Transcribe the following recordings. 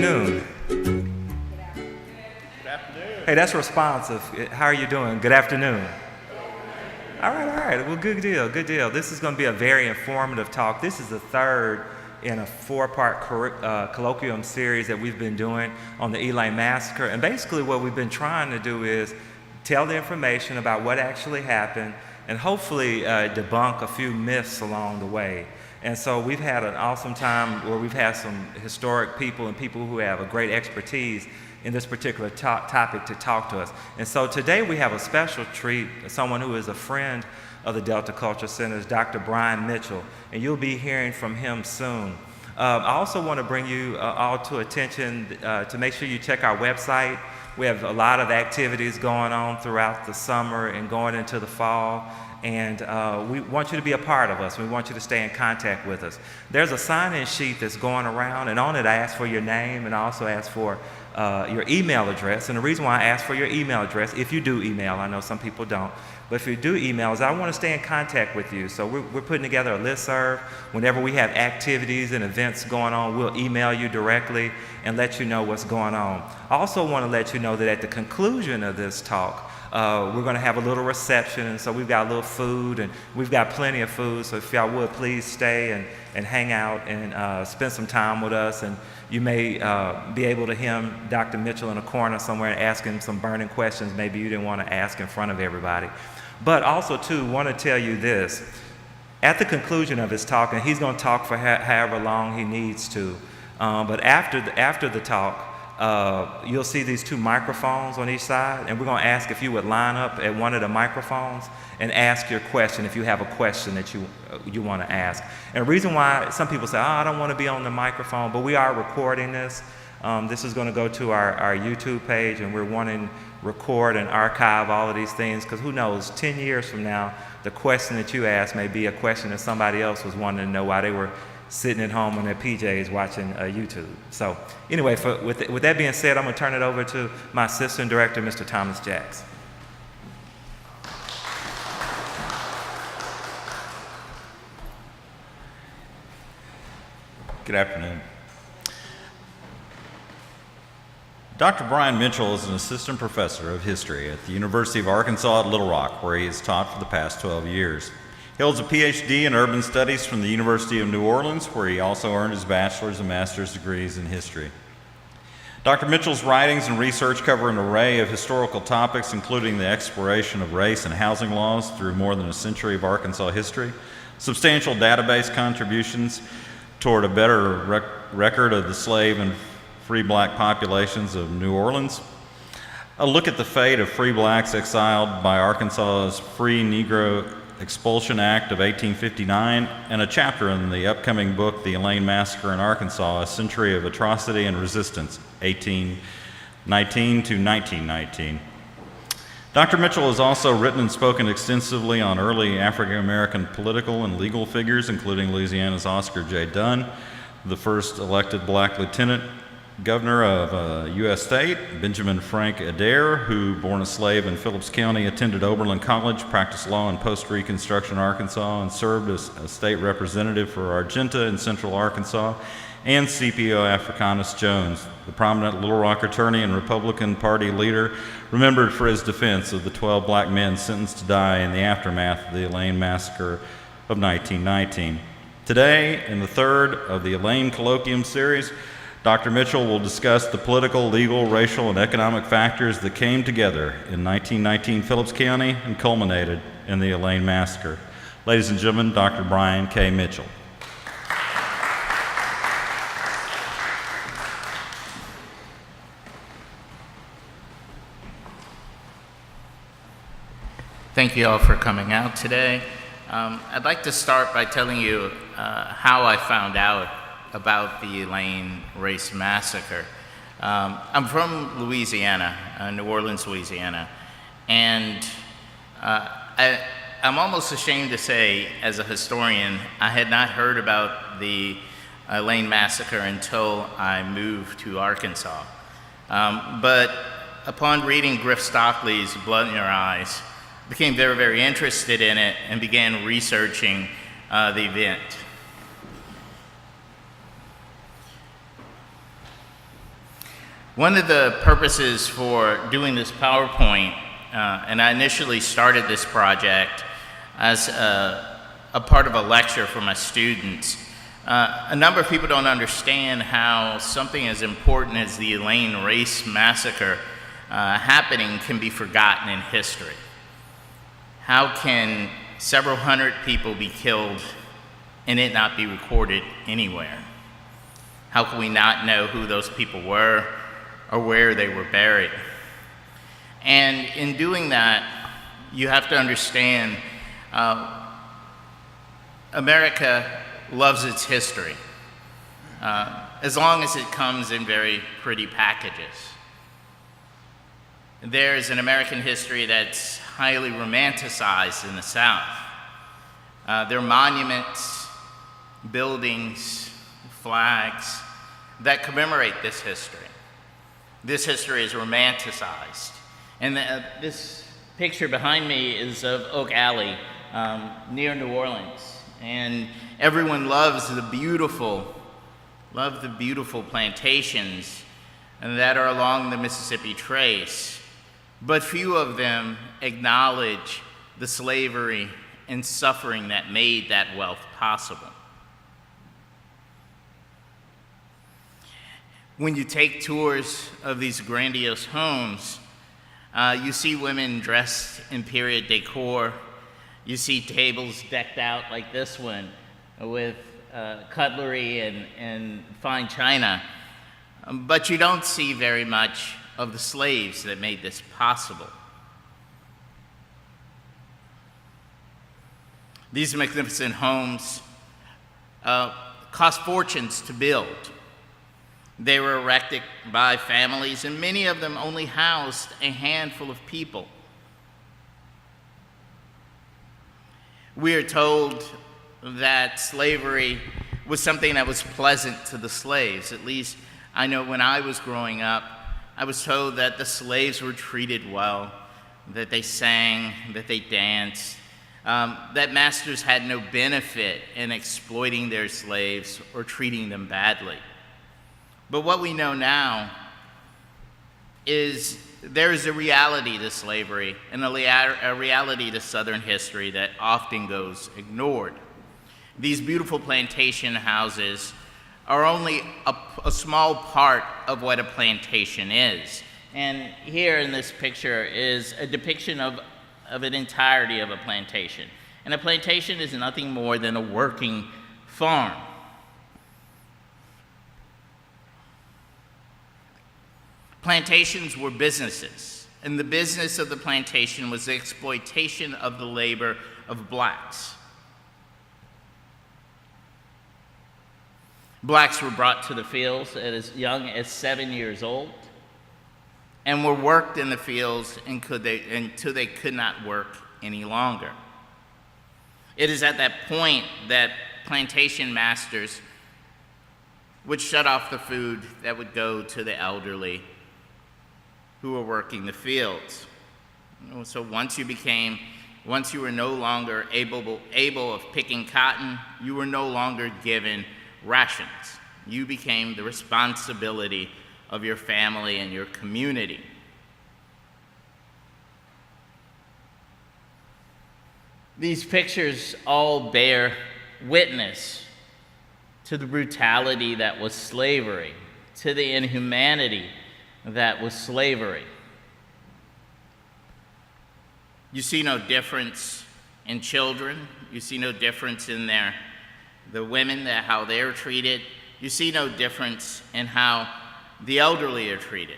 afternoon. Good afternoon. Hey, that's responsive. How are you doing? Good afternoon. All right. Well, good deal. This is going to be a very informative talk. This is the third in a four-part colloquium series that we've been doing on the Elaine Massacre. And basically what we've been trying to do is tell the information about what actually happened and hopefully debunk a few myths along the way. And so we've had an awesome time where we've had some historic people and people who have a great expertise in this particular topic to talk to us. And so today we have a special treat, someone who is a friend of the Delta Culture Center's Dr. Brian Mitchell, and you'll be hearing from him soon. I also want to bring you all to attention to make sure you check our website. We have a lot of activities going on throughout the summer and going into the fall. And we want you to be a part of us. We want you to stay in contact with us. There's a sign-in sheet that's going around, and on it I ask for your name and I also ask for your email address. And the reason why I ask for your email address, if you do email, I know some people don't, but if you do email, is I want to stay in contact with you. So we're putting together a listserv. Whenever we have activities and events going on, we'll email you directly and let you know what's going on. I also want to let you know that at the conclusion of this talk, we're going to have a little reception, and so we've got a little food, and we've got plenty of food, so if y'all would please stay and hang out and spend some time with us. And you may be able to hear Dr. Mitchell in a corner somewhere and ask him some burning questions maybe you didn't want to ask in front of everybody. But also, too, want to tell you this. At the conclusion of his talk, and he's going to talk for however long he needs to, but after the talk, you'll see these two microphones on each side, and we're going to ask if you would line up at one of the microphones and ask your question if you have a question that you want to ask. And the reason why some people say, I don't want to be on the microphone, but we are recording this. This is going to go to our YouTube page, and we're wanting to record and archive all of these things, because who knows, 10 years from now, the question that you asked may be a question that somebody else was wanting to know why they were sitting at home on their PJs watching YouTube. So anyway, with that being said, I'm going to turn it over to my assistant director, Mr. Thomas Jacks. Good afternoon. Dr. Brian Mitchell is an assistant professor of history at the University of Arkansas at Little Rock, where he has taught for the past 12 years. He holds a PhD in urban studies from the University of New Orleans, where he also earned his bachelor's and master's degrees in history. Dr. Mitchell's writings and research cover an array of historical topics, including the exploration of race and housing laws through more than a century of Arkansas history, substantial database contributions toward a better record of the slave and free black populations of New Orleans, a look at the fate of free blacks exiled by Arkansas's Free Negro Expulsion Act of 1859, and a chapter in the upcoming book, The Elaine Massacre in Arkansas, A Century of Atrocity and Resistance, 1819 to 1919. Dr. Mitchell has also written and spoken extensively on early African American political and legal figures, including Louisiana's Oscar J. Dunn, the first elected black lieutenant governor of a U.S. state, Benjamin Frank Adair, who, born a slave in Phillips County, attended Oberlin College, practiced law in post-Reconstruction Arkansas, and served as a state representative for Argenta in central Arkansas, and Scipio Africanus Jones, the prominent Little Rock attorney and Republican Party leader, remembered for his defense of the 12 black men sentenced to die in the aftermath of the Elaine Massacre of 1919. Today, in the third of the Elaine Colloquium series, Dr. Mitchell will discuss the political, legal, racial, and economic factors that came together in 1919 Phillips County and culminated in the Elaine Massacre. Ladies and gentlemen, Dr. Brian K. Mitchell. Thank you all for coming out today. I'd like to start by telling you how I found out about the Elaine Race Massacre. I'm from Louisiana, New Orleans, Louisiana, and I'm almost ashamed to say, as a historian, I had not heard about the Elaine Massacre until I moved to Arkansas. But upon reading Griff Stockley's Blood in Your Eyes, I became very, very interested in it and began researching the event. One of the purposes for doing this PowerPoint, and I initially started this project as a part of a lecture for my students. A number of people don't understand how something as important as the Elaine race massacre happening can be forgotten in history. How can several hundred people be killed and it not be recorded anywhere? How can we not know who those people were or where they were buried? And in doing that, you have to understand America loves its history, as long as it comes in very pretty packages. There's an American history that's highly romanticized in the South. There are monuments, buildings, flags that commemorate this history. This history is romanticized. And this picture behind me is of Oak Alley near New Orleans. And everyone loves the beautiful plantations that are along the Mississippi Trace. But few of them acknowledge the slavery and suffering that made that wealth possible. When you take tours of these grandiose homes, you see women dressed in period decor. You see tables decked out like this one with cutlery and fine china. But you don't see very much of the slaves that made this possible. These magnificent homes cost fortunes to build. They were erected by families, and many of them only housed a handful of people. We are told that slavery was something that was pleasant to the slaves. At least I know when I was growing up, I was told that the slaves were treated well, that they sang, that they danced, that masters had no benefit in exploiting their slaves or treating them badly. But what we know now is there is a reality to slavery and a reality to Southern history that often goes ignored. These beautiful plantation houses are only a small part of what a plantation is. And here in this picture is a depiction of an entirety of a plantation. And a plantation is nothing more than a working farm. Plantations were businesses, and the business of the plantation was the exploitation of the labor of blacks. Blacks were brought to the fields at as young as 7 years old and were worked in the fields until they could not work any longer. It is at that point that plantation masters would shut off the food that would go to the elderly who were working the fields. So once you were no longer able of picking cotton, you were no longer given rations. You became the responsibility of your family and your community. These pictures all bear witness to the brutality that was slavery, to the inhumanity that was slavery. You see no difference in children. You see no difference in the women, how they're treated. You see no difference in how the elderly are treated.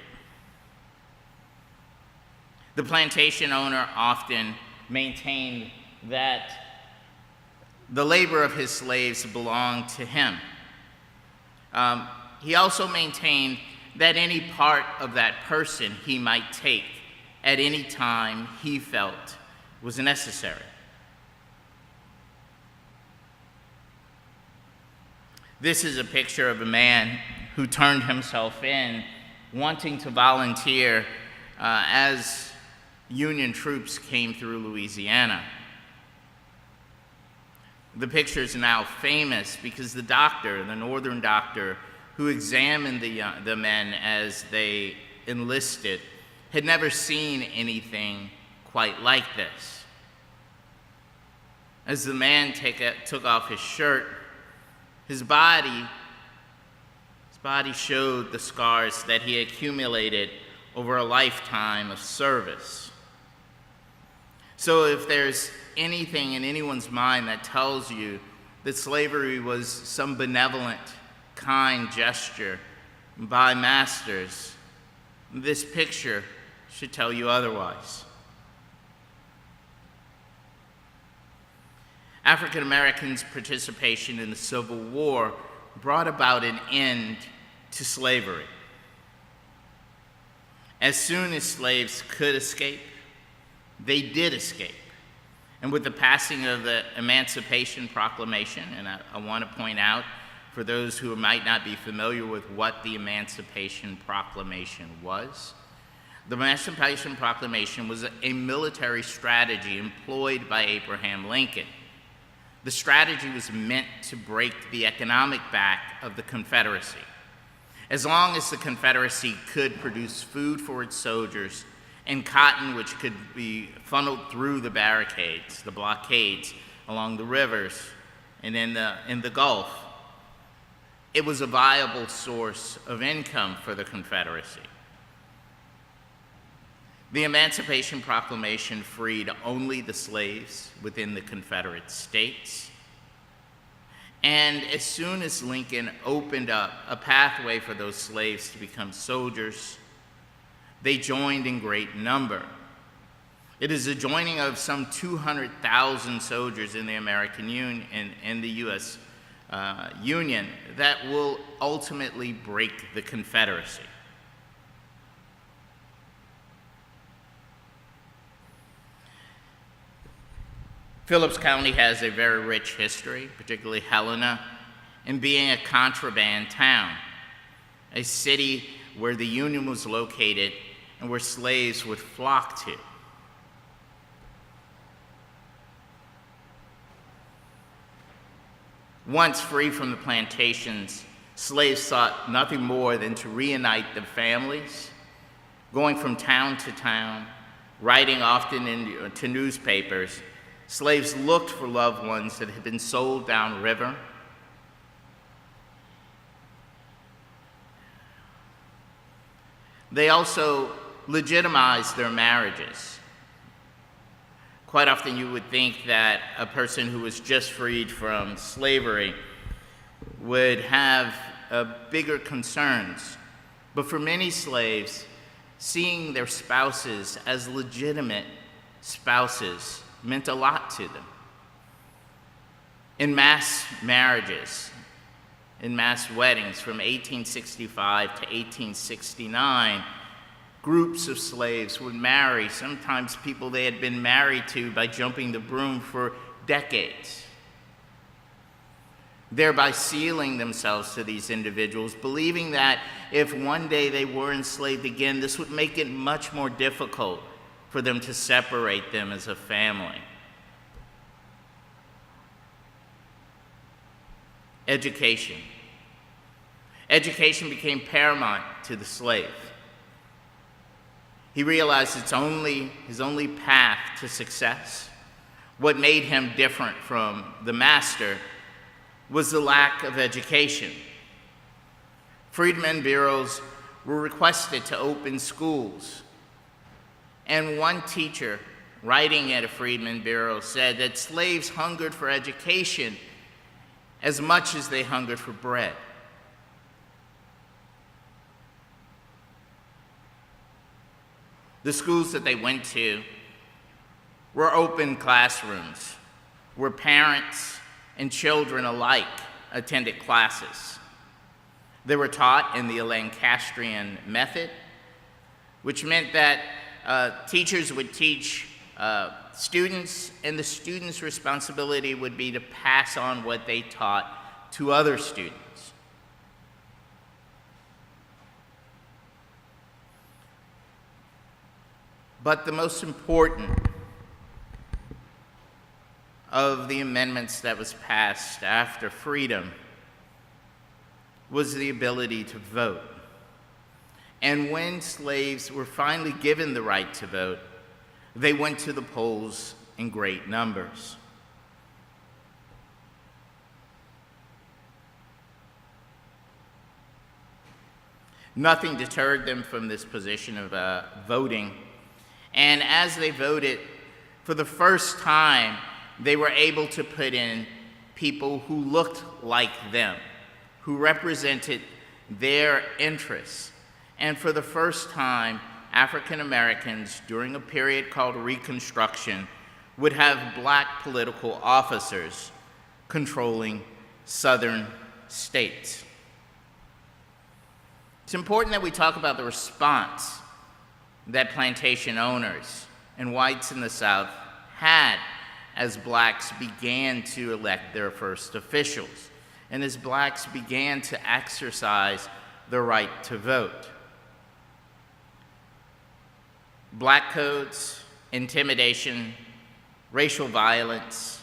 The plantation owner often maintained that the labor of his slaves belonged to him. He also maintained that any part of that person he might take at any time he felt was necessary. This is a picture of a man who turned himself in, wanting to volunteer as Union troops came through Louisiana. The picture is now famous because the northern doctor who examined the men as they enlisted had never seen anything quite like this. As the man took off his shirt, his body showed the scars that he accumulated over a lifetime of service. So if there's anything in anyone's mind that tells you that slavery was some benevolent, kind gesture by masters, this picture should tell you otherwise. African Americans' participation in the Civil War brought about an end to slavery. As soon as slaves could escape, they did escape. And with the passing of the Emancipation Proclamation, and I want to point out for those who might not be familiar with what the Emancipation Proclamation was, the Emancipation Proclamation was a military strategy employed by Abraham Lincoln. The strategy was meant to break the economic back of the Confederacy. As long as the Confederacy could produce food for its soldiers and cotton which could be funneled through the barricades, the blockades along the rivers and in the Gulf, it was a viable source of income for the Confederacy. The Emancipation Proclamation freed only the slaves within the Confederate States. And as soon as Lincoln opened up a pathway for those slaves to become soldiers, they joined in great number. It is the joining of some 200,000 soldiers in the American Union and the U.S. Union that will ultimately break the Confederacy. Phillips County has a very rich history, particularly Helena, in being a contraband town, a city where the Union was located and where slaves would flock to. Once free from the plantations, slaves sought nothing more than to reunite their families, going from town to town, writing often into newspapers. Slaves looked for loved ones that had been sold downriver. They also legitimized their marriages. Quite often you would think that a person who was just freed from slavery would have bigger concerns. But for many slaves, seeing their spouses as legitimate spouses meant a lot to them. In mass marriages, in mass weddings from 1865 to 1869, groups of slaves would marry, sometimes people they had been married to by jumping the broom for decades, thereby sealing themselves to these individuals, believing that if one day they were enslaved again, this would make it much more difficult for them to separate them as a family. Education. Education became paramount to the slave. He realized his only path to success. What made him different from the master was the lack of education. Freedmen bureaus were requested to open schools. And one teacher, writing at a Freedmen Bureau, said that slaves hungered for education as much as they hungered for bread. The schools that they went to were open classrooms where parents and children alike attended classes. They were taught in the Lancastrian method, which meant that teachers would teach students, and the students' responsibility would be to pass on what they taught to other students. But the most important of the amendments that was passed after freedom was the ability to vote. And when slaves were finally given the right to vote, they went to the polls in great numbers. Nothing deterred them from this position of voting. And as they voted, for the first time, they were able to put in people who looked like them, who represented their interests. And for the first time, African Americans, during a period called Reconstruction, would have black political officers controlling southern states. It's important that we talk about the response that plantation owners and whites in the South had as blacks began to elect their first officials, and as blacks began to exercise the right to vote. Black codes, intimidation, racial violence,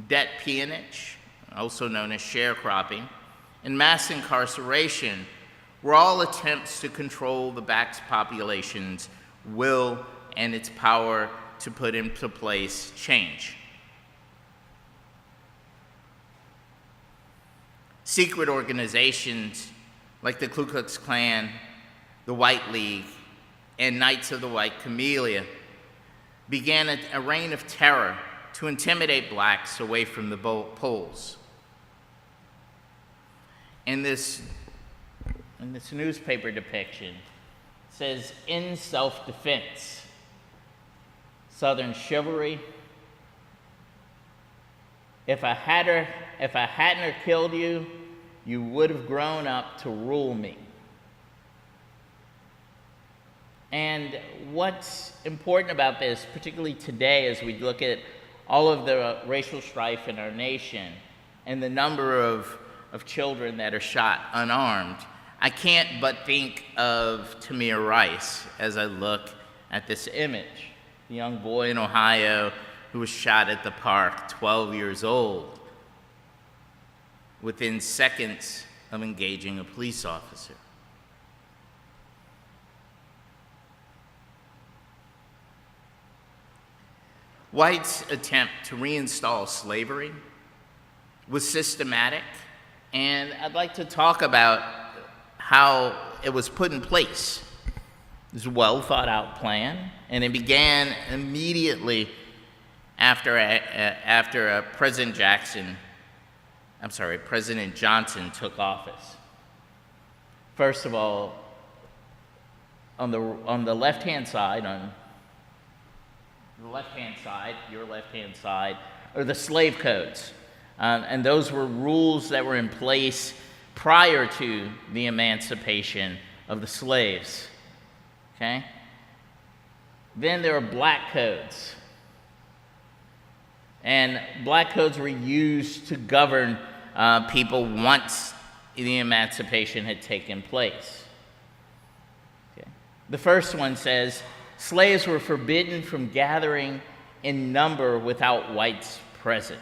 debt peonage, also known as sharecropping, and mass incarceration were all attempts to control the black population's will and its power to put into place change. Secret organizations like the Ku Klux Klan, the White League, and Knights of the White Camellia began a reign of terror to intimidate blacks away from the polls. In this newspaper depiction, it says, "In self-defense, Southern chivalry. If I hadn't killed you, you would have grown up to rule me." And what's important about this, particularly today as we look at all of the racial strife in our nation and the number of children that are shot unarmed, I can't but think of Tamir Rice as I look at this image, the young boy in Ohio who was shot at the park, 12 years old, within seconds of engaging a police officer. Whites' attempt to reinstall slavery was systematic, and I'd like to talk about how it was put in place. It was a well-thought-out plan, and it began immediately after President Johnson took office. First of all, on the left-hand side, your left-hand side, are the slave codes. And those were rules that were in place prior to the emancipation of the slaves. Okay? Then there are black codes. And black codes were used to govern people once the emancipation had taken place. Okay. The first one says, slaves were forbidden from gathering in number without whites present.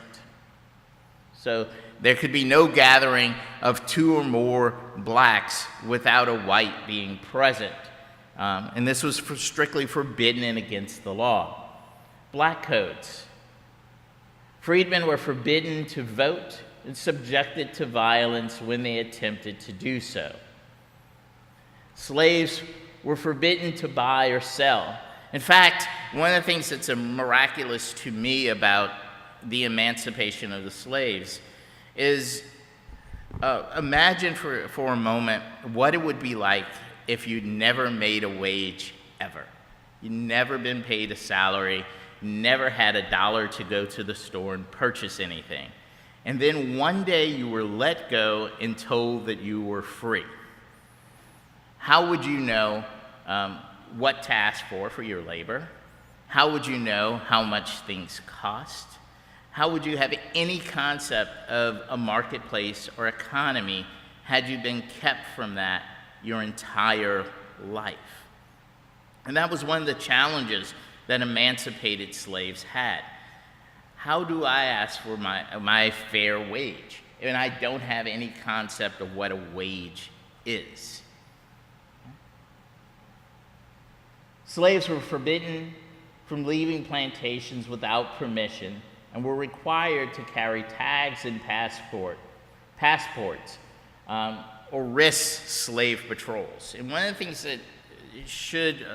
So there could be no gathering of 2 or more blacks without a white being present. And this was strictly forbidden and against the law. Black codes. Freedmen were forbidden to vote and subjected to violence when they attempted to do so. Slaves were forbidden to buy or sell. In fact, one of the things that's miraculous to me about the emancipation of the slaves is imagine for a moment what it would be like if you'd never made a wage ever. You'd never been paid a salary, never had $1 to go to the store and purchase anything. And then one day you were let go and told that you were free. How would you know what to ask for your labor? How would you know how much things cost? How would you have any concept of a marketplace or economy had you been kept from that your entire life? And that was one of the challenges that emancipated slaves had. How do I ask for my fair wage and I don't have any concept of what a wage is. Slaves were forbidden from leaving plantations without permission and were required to carry tags and passports, or risk slave patrols. And one of the things that should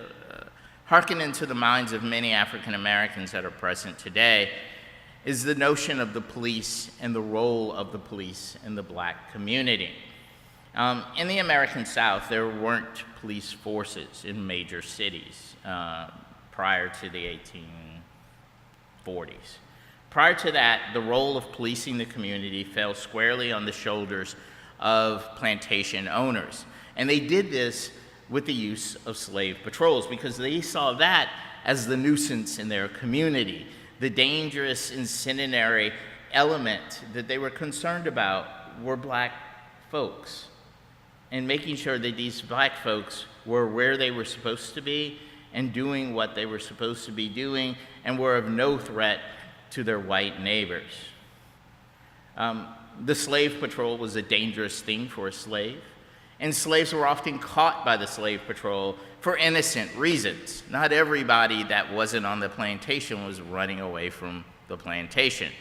hearken into the minds of many African Americans that are present today is the notion of the police and the role of the police in the black community. In the American South, there weren't police forces in major cities prior to the 1840s. Prior to that, the role of policing the community fell squarely on the shoulders of plantation owners. And they did this with the use of slave patrols because they saw that as the nuisance in their community, the dangerous incendiary element that they were concerned about were black folks, and making sure that these black folks were where they were supposed to be and doing what they were supposed to be doing and were of no threat to their white neighbors. The slave patrol was a dangerous thing for a slave, and slaves were often caught by the slave patrol for innocent reasons. Not everybody that wasn't on the plantation was running away from the plantation.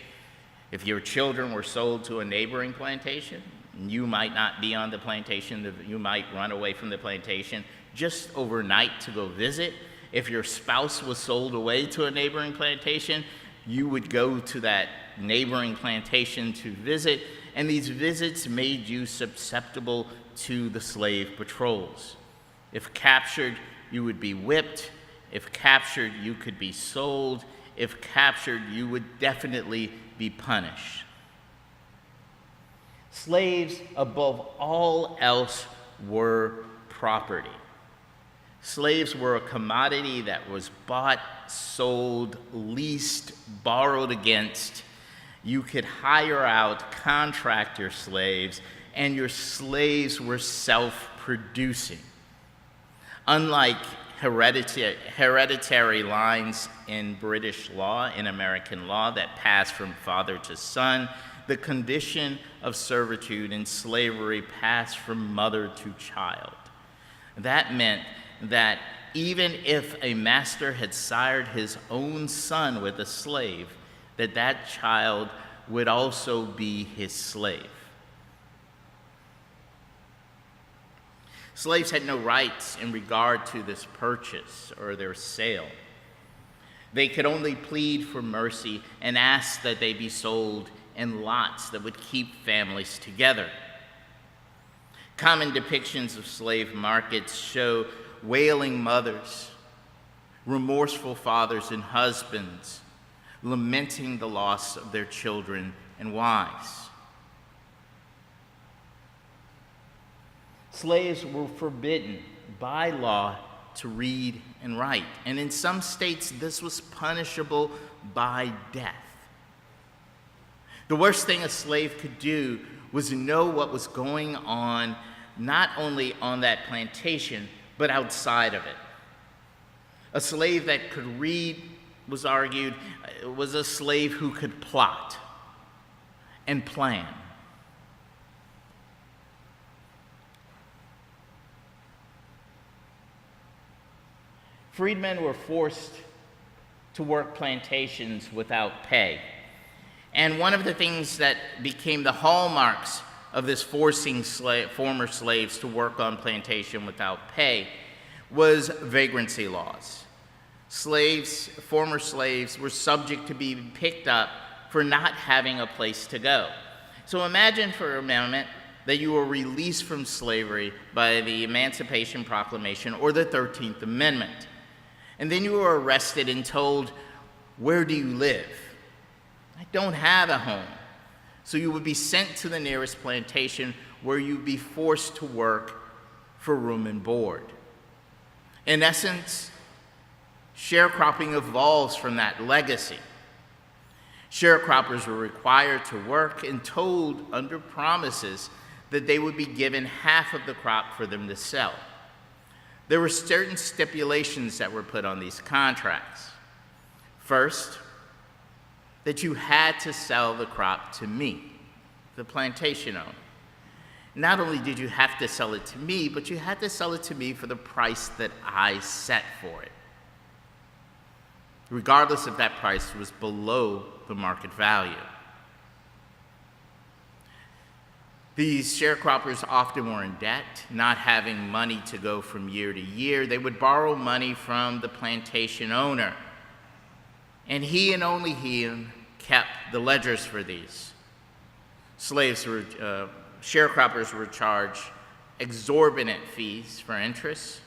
If your children were sold to a neighboring plantation, you might not be on the plantation, you might run away from the plantation just overnight to go visit. If your spouse was sold away to a neighboring plantation, you would go to that neighboring plantation to visit, and these visits made you susceptible to the slave patrols. If captured, you would be whipped. If captured, you could be sold. If captured, you would definitely be punished. Slaves, above all else, were property. Slaves were a commodity that was bought, sold, leased, borrowed against. You could hire out contractor slaves, and your slaves were self-producing. Unlike hereditary lines in British law, in American law, that passed from father to son, the condition of servitude in slavery passed from mother to child. That meant that even if a master had sired his own son with a slave, that child would also be his slave. Slaves had no rights in regard to this purchase or their sale. They could only plead for mercy and ask that they be sold in lots that would keep families together. Common depictions of slave markets show wailing mothers, remorseful fathers and husbands, lamenting the loss of their children and wives. Slaves were forbidden by law to read and write, and in some states this was punishable by death. The worst thing a slave could do was know what was going on, not only on that plantation, but outside of it. A slave that could read, was argued, was a slave who could plot and plan. Freedmen were forced to work plantations without pay. And one of the things that became the hallmarks of this forcing former slaves to work on plantation without pay was vagrancy laws. Former slaves were subject to being picked up for not having a place to go. So imagine for a moment that you were released from slavery by the Emancipation Proclamation or the 13th Amendment. And then you were arrested and told, "Where do you live?" "I don't have a home." So you would be sent to the nearest plantation where you'd be forced to work for room and board. In essence, sharecropping evolves from that legacy. Sharecroppers were required to work and told under promises that they would be given half of the crop for them to sell. There were certain stipulations that were put on these contracts. First, that you had to sell the crop to me. the plantation owner. Not only did you have to sell it to me, but you had to sell it to me for the price that I set for it, regardless if that price was below the market value. These sharecroppers often were in debt, not having money to go from year to year. They would borrow money from the plantation owner, and he and only he kept the ledgers for these. Sharecroppers were charged exorbitant fees for interest,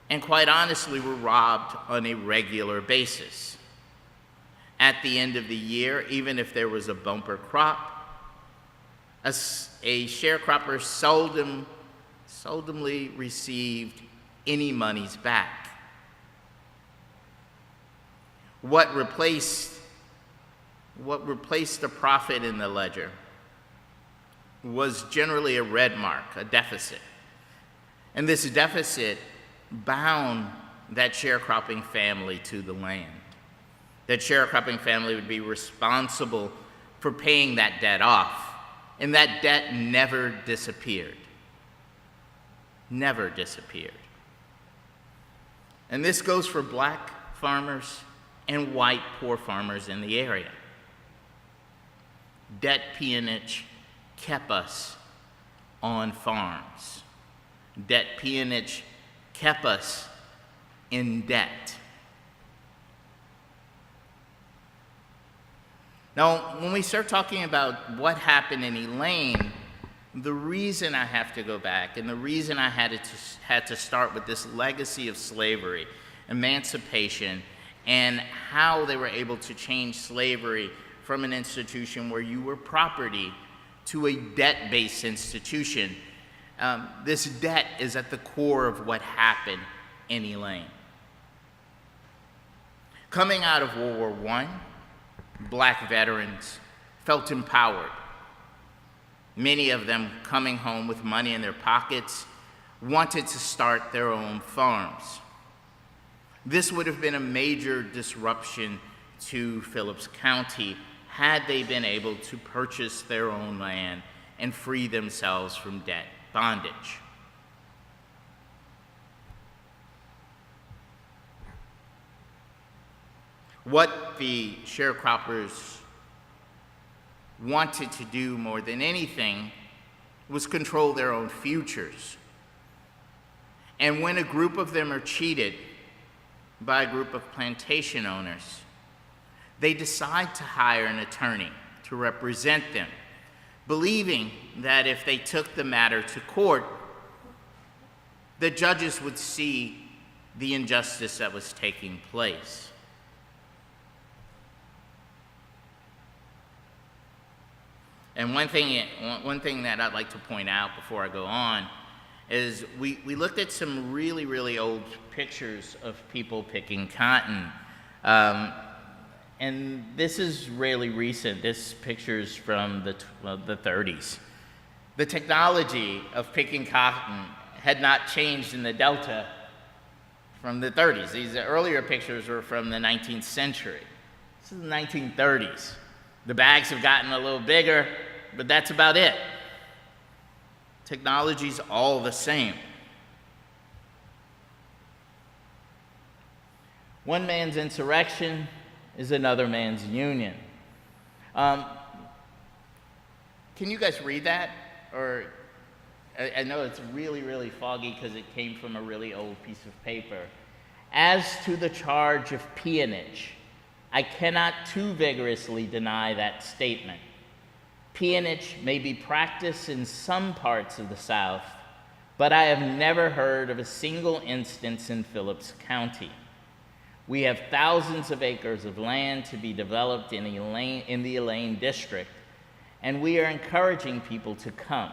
and quite honestly were robbed on a regular basis. At the end of the year, even if there was a bumper crop, a sharecropper seldomly received any monies back. What replaced the profit in the ledger was generally a red mark, a deficit. And this deficit bound that sharecropping family to the land. That sharecropping family would be responsible for paying that debt off. And that debt never disappeared. Never disappeared. And this goes for black farmers and white poor farmers in the area. Debt peonage kept us on farms. Debt peonage kept us in debt. Now, when we start talking about what happened in Elaine, the reason I have to go back and the reason I had to start with this legacy of slavery, emancipation, and how they were able to change slavery from an institution where you were property to a debt-based institution. This debt is at the core of what happened in Elaine. Coming out of World War I, black veterans felt empowered. Many of them, coming home with money in their pockets, wanted to start their own farms. This would have been a major disruption to Phillips County had they been able to purchase their own land and free themselves from debt bondage. What the sharecroppers wanted to do more than anything was control their own futures. And when a group of them are cheated by a group of plantation owners, they decide to hire an attorney to represent them, believing that if they took the matter to court, the judges would see the injustice that was taking place. And one thing that I'd like to point out before I go on is we looked at some really, really old pictures of people picking cotton. And this is really recent. This picture's from the 30s. The technology of picking cotton had not changed in the Delta from the 30s. These earlier pictures were from the 19th century. This is the 1930s. The bags have gotten a little bigger, but that's about it. Technology's all the same. One man's insurrection is another man's union. Can you guys read that? Or I know it's really, really foggy because it came from a really old piece of paper. As to the charge of peonage, I cannot too vigorously deny that statement. Peonage may be practiced in some parts of the South, but I have never heard of a single instance in Phillips County. We have thousands of acres of land to be developed in the Elaine district, and we are encouraging people to come.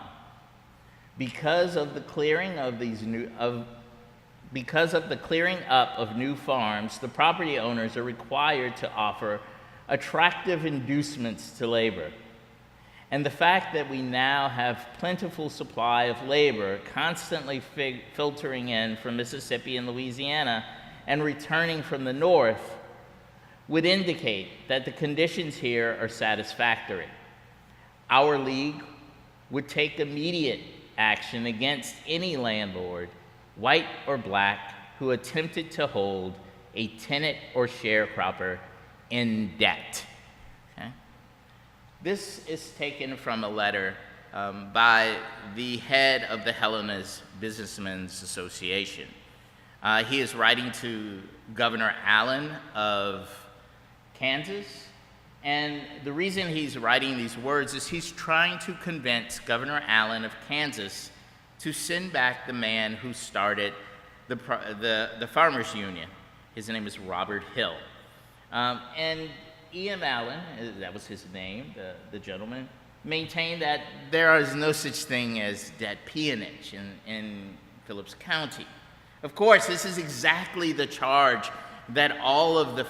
Because of the clearing up of new farms, the property owners are required to offer attractive inducements to labor. And the fact that we now have plentiful supply of labor constantly filtering in from Mississippi and Louisiana and returning from the north would indicate that the conditions here are satisfactory. Our league would take immediate action against any landlord, white or black, who attempted to hold a tenant or sharecropper in debt. Okay? This is taken from a letter by the head of the Hellenist Businessmen's Association. He is writing to Governor Allen of Kansas, and the reason he's writing these words is he's trying to convince Governor Allen of Kansas to send back the man who started the Farmers Union. His name is Robert Hill. And E.M. Allen, that was his name, the gentleman, maintained that there is no such thing as debt peonage in Phillips County. Of course, this is exactly the charge that all of the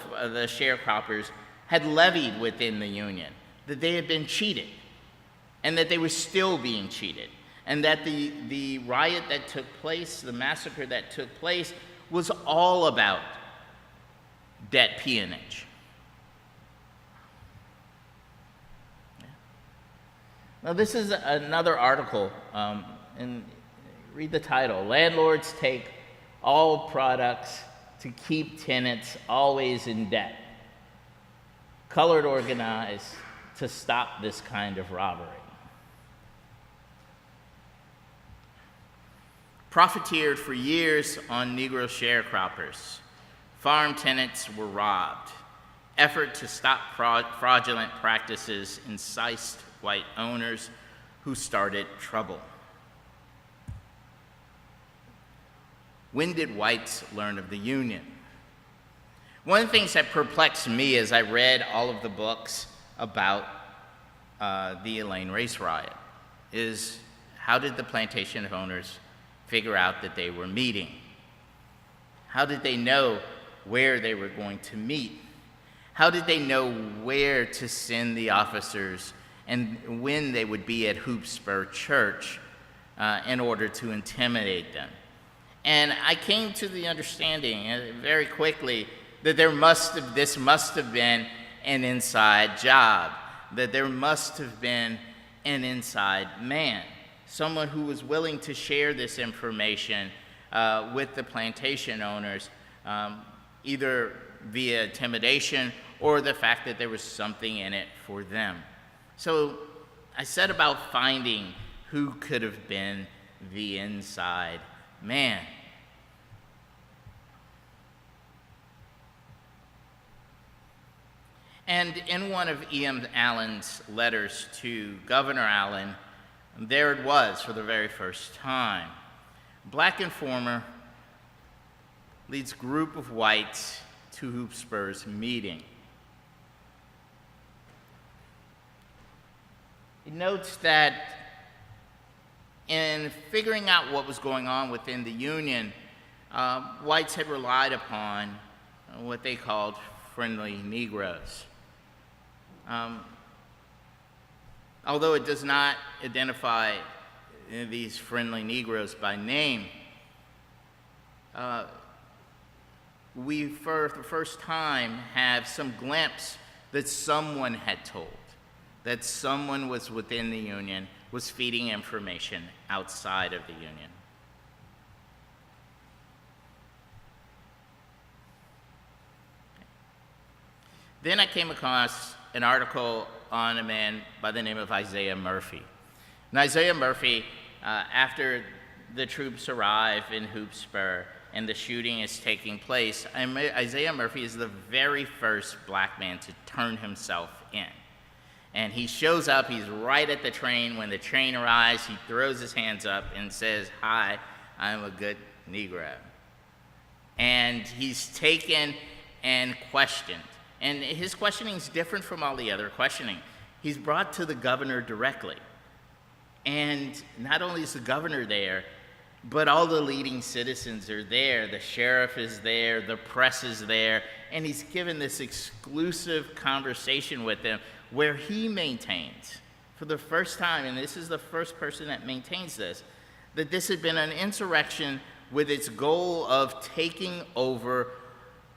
sharecroppers had levied within the Union, that they had been cheated, and that they were still being cheated, and that the riot that took place, the massacre that took place, was all about debt peonage. Now, this is another article, and read the title. Landlords take all products to keep tenants always in debt. Colored organize to stop this kind of robbery. Profiteered for years on Negro sharecroppers. Farm tenants were robbed. Effort to stop fraudulent practices enticed white owners who started trouble. When did whites learn of the Union? One of the things that perplexed me as I read all of the books about the Elaine race riot is, how did the plantation owners figure out that they were meeting? How did they know where they were going to meet? How did they know where to send the officers and when they would be at Hoopspur Church in order to intimidate them? And I came to the understanding very quickly that this must have been an inside job, that there must have been an inside man, someone who was willing to share this information with the plantation owners, either via intimidation or the fact that there was something in it for them. So I set about finding who could have been the inside man. And in one of E.M. Allen's letters to Governor Allen, there it was for the very first time. Black informer leads group of whites to Hoopspur's meeting. He notes that in figuring out what was going on within the Union, whites had relied upon what they called friendly Negroes. Although it does not identify these friendly Negroes by name, we for the first time have some glimpse that someone had told, that someone was within the Union, was feeding information outside of the Union. Then I came across an article on a man by the name of Isaiah Murphy. And Isaiah Murphy, after the troops arrive in Hoopspur and the shooting is taking place, Isaiah Murphy is the very first black man to turn himself in. And he shows up, he's right at the train. When the train arrives, he throws his hands up and says, "Hi, I'm a good Negro." And he's taken and questioned. And his questioning is different from all the other questioning. He's brought to the governor directly. And not only is the governor there, but all the leading citizens are there. The sheriff is there, the press is there, and he's given this exclusive conversation with them where he maintains, for the first time, and this is the first person that maintains this, that this had been an insurrection with its goal of taking over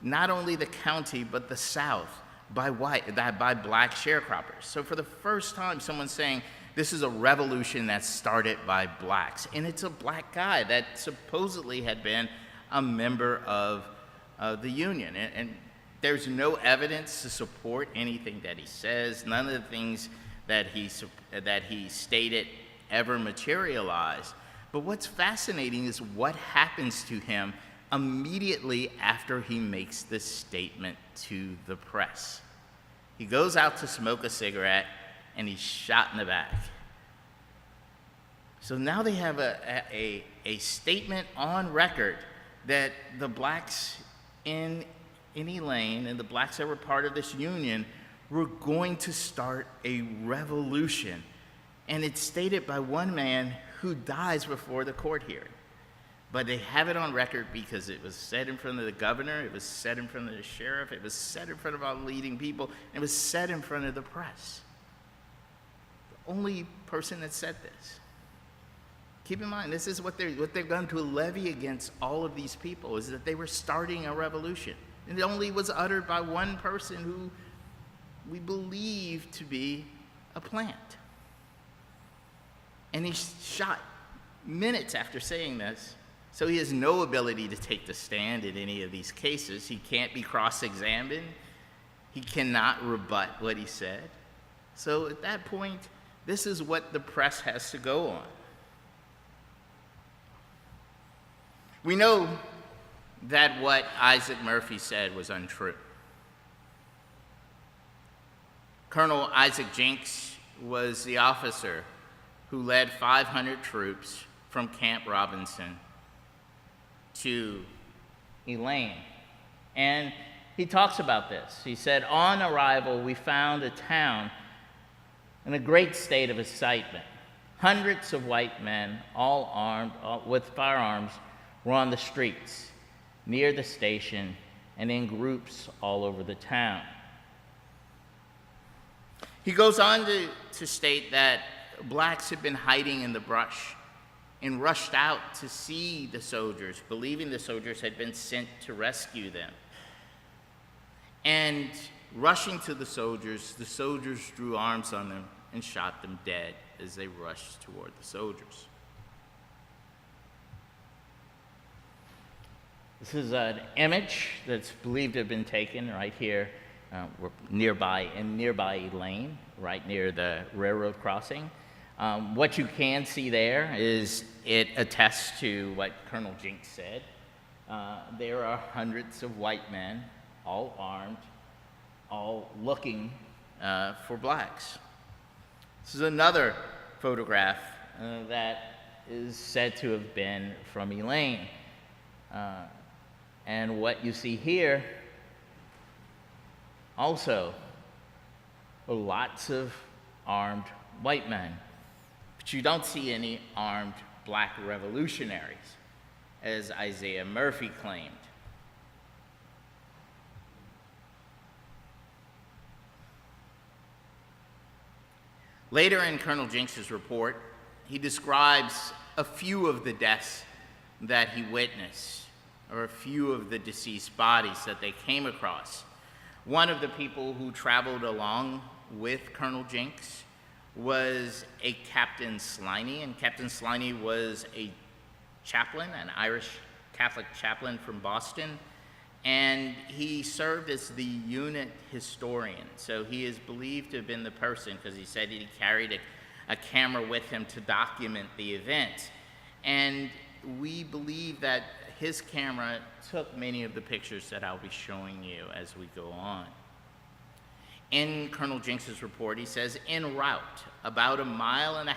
not only the county, but the South, by black sharecroppers. So for the first time, someone's saying this is a revolution that started by blacks. And it's a black guy that supposedly had been a member of the Union. And there's no evidence to support anything that he says. None of the things that he stated ever materialized. But what's fascinating is what happens to him immediately after he makes this statement to the press. He goes out to smoke a cigarette and he's shot in the back. So now they have a statement on record that the blacks in Elaine and the blacks that were part of this union were going to start a revolution. And it's stated by one man who dies before the court hearing. But they have it on record because it was said in front of the governor, it was said in front of the sheriff, it was said in front of all leading people, and it was said in front of the press. The only person that said this. Keep in mind, this is what they're going to levy against all of these people, is that they were starting a revolution. And it only was uttered by one person who we believe to be a plant. And he's shot minutes after saying this. So he has no ability to take the stand in any of these cases. He can't be cross-examined. He cannot rebut what he said. So at that point, this is what the press has to go on. We know that what Isaac Murphy said was untrue. Colonel Isaac Jinks was the officer who led 500 troops from Camp Robinson to Elaine. And he talks about this. He said, on arrival, we found a town in a great state of excitement. Hundreds of white men, all armed with firearms, were on the streets, near the station, and in groups all over the town. He goes on to state that blacks had been hiding in the brush and rushed out to see the soldiers, believing the soldiers had been sent to rescue them. And rushing to the soldiers drew arms on them and shot them dead as they rushed toward the soldiers. This is an image that's believed to have been taken right here nearby Elaine, right near the railroad crossing. What you can see there is it attests to what Colonel Jinks said. There are hundreds of white men, all armed, all looking for blacks. This is another photograph that is said to have been from Elaine. And what you see here also are lots of armed white men. But you don't see any armed black revolutionaries, as Isaiah Murphy claimed. Later in Colonel Jinks's report, he describes a few of the deaths that he witnessed, or a few of the deceased bodies that they came across. One of the people who traveled along with Colonel Jinks was a Captain Sliney, and Captain Sliney was a chaplain, an Irish Catholic chaplain from Boston, and he served as the unit historian. So he is believed to have been the person, because he said he carried a camera with him to document the event. And we believe that his camera took many of the pictures that I'll be showing you as we go on. In Colonel Jinks's report, he says, en route, about 1.5 miles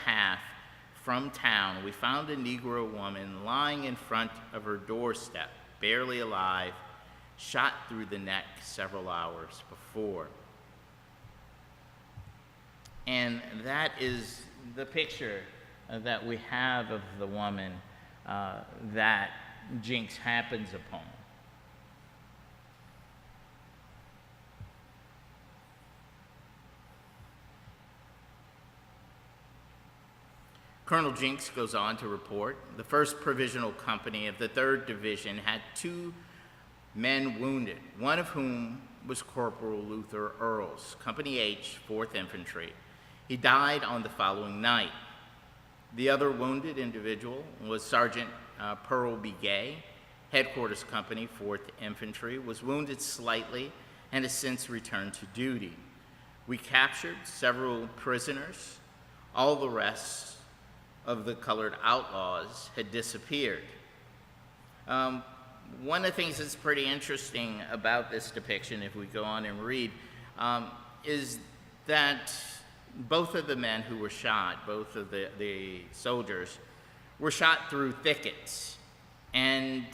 from town, we found a Negro woman lying in front of her doorstep, barely alive, shot through the neck several hours before. And that is the picture that we have of the woman that Jinks happens upon. Colonel Jinks goes on to report, the 1st Provisional Company of the 3rd Division had 2 men wounded, one of whom was Corporal Luther Earls, Company H, 4th Infantry. He died on the following night. The other wounded individual was Sergeant Pearl B. Gay, Headquarters Company, 4th Infantry, was wounded slightly and has since returned to duty. We captured several prisoners. All the rest of the colored outlaws had disappeared. One of the things that's pretty interesting about this depiction, if we go on and read, is that both of the men who were shot, both of the soldiers, were shot through thickets. And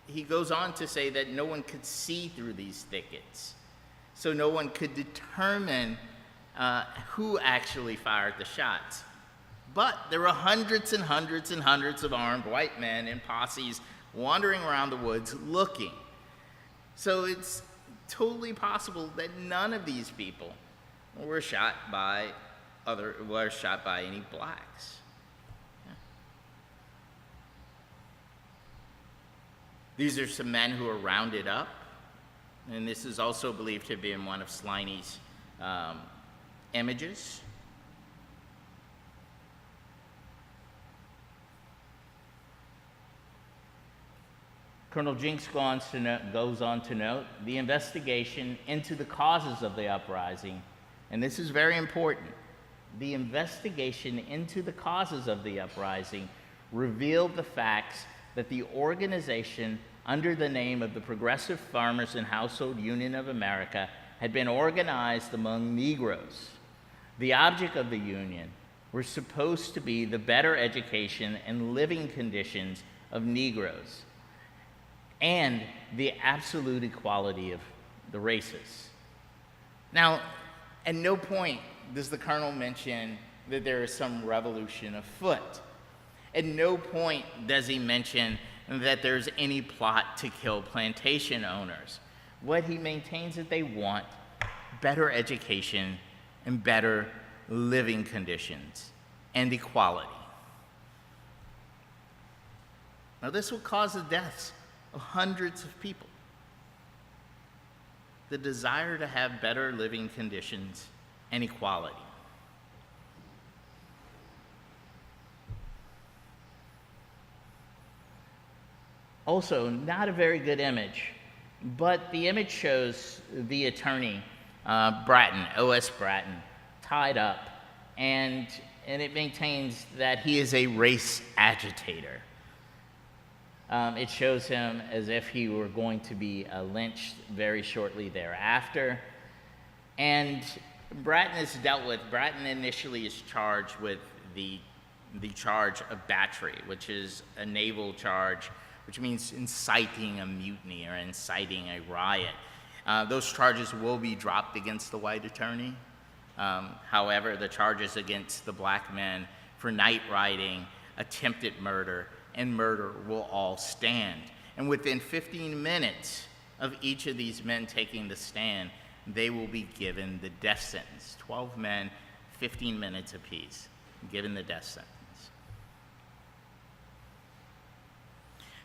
he goes on to say that no one could see through these thickets. So no one could determine who actually fired the shots. But there were hundreds and hundreds and hundreds of armed white men in posses wandering around the woods looking. So it's totally possible that none of these people were shot by any blacks. Yeah. These are some men who were rounded up, and this is also believed to have been one of Sliney's images. Colonel Jinks goes on to note the investigation into the causes of the uprising, and this is very important. The investigation into the causes of the uprising revealed the facts that the organization under the name of the Progressive Farmers and Household Union of America had been organized among Negroes. The object of the union were supposed to be the better education and living conditions of Negroes and the absolute equality of the races. Now, at no point does the colonel mention that there is some revolution afoot. At no point does he mention that there's any plot to kill plantation owners. What he maintains is they want better education and better living conditions and equality. Now, this will cause the deaths of hundreds of people. The desire to have better living conditions and equality. Also, not a very good image, but the image shows the attorney, Bratton, O.S. Bratton, tied up, and it maintains that he is a race agitator. It shows him as if he were going to be lynched very shortly thereafter. And Bratton is dealt with. Bratton initially is charged with the charge of battery, which is a naval charge, which means inciting a mutiny or inciting a riot. Those charges will be dropped against the white attorney. However, the charges against the black men for night riding, attempted murder, and murder will all stand. And within 15 minutes of each of these men taking the stand, they will be given the death sentence. 12 men, 15 minutes apiece, given the death sentence.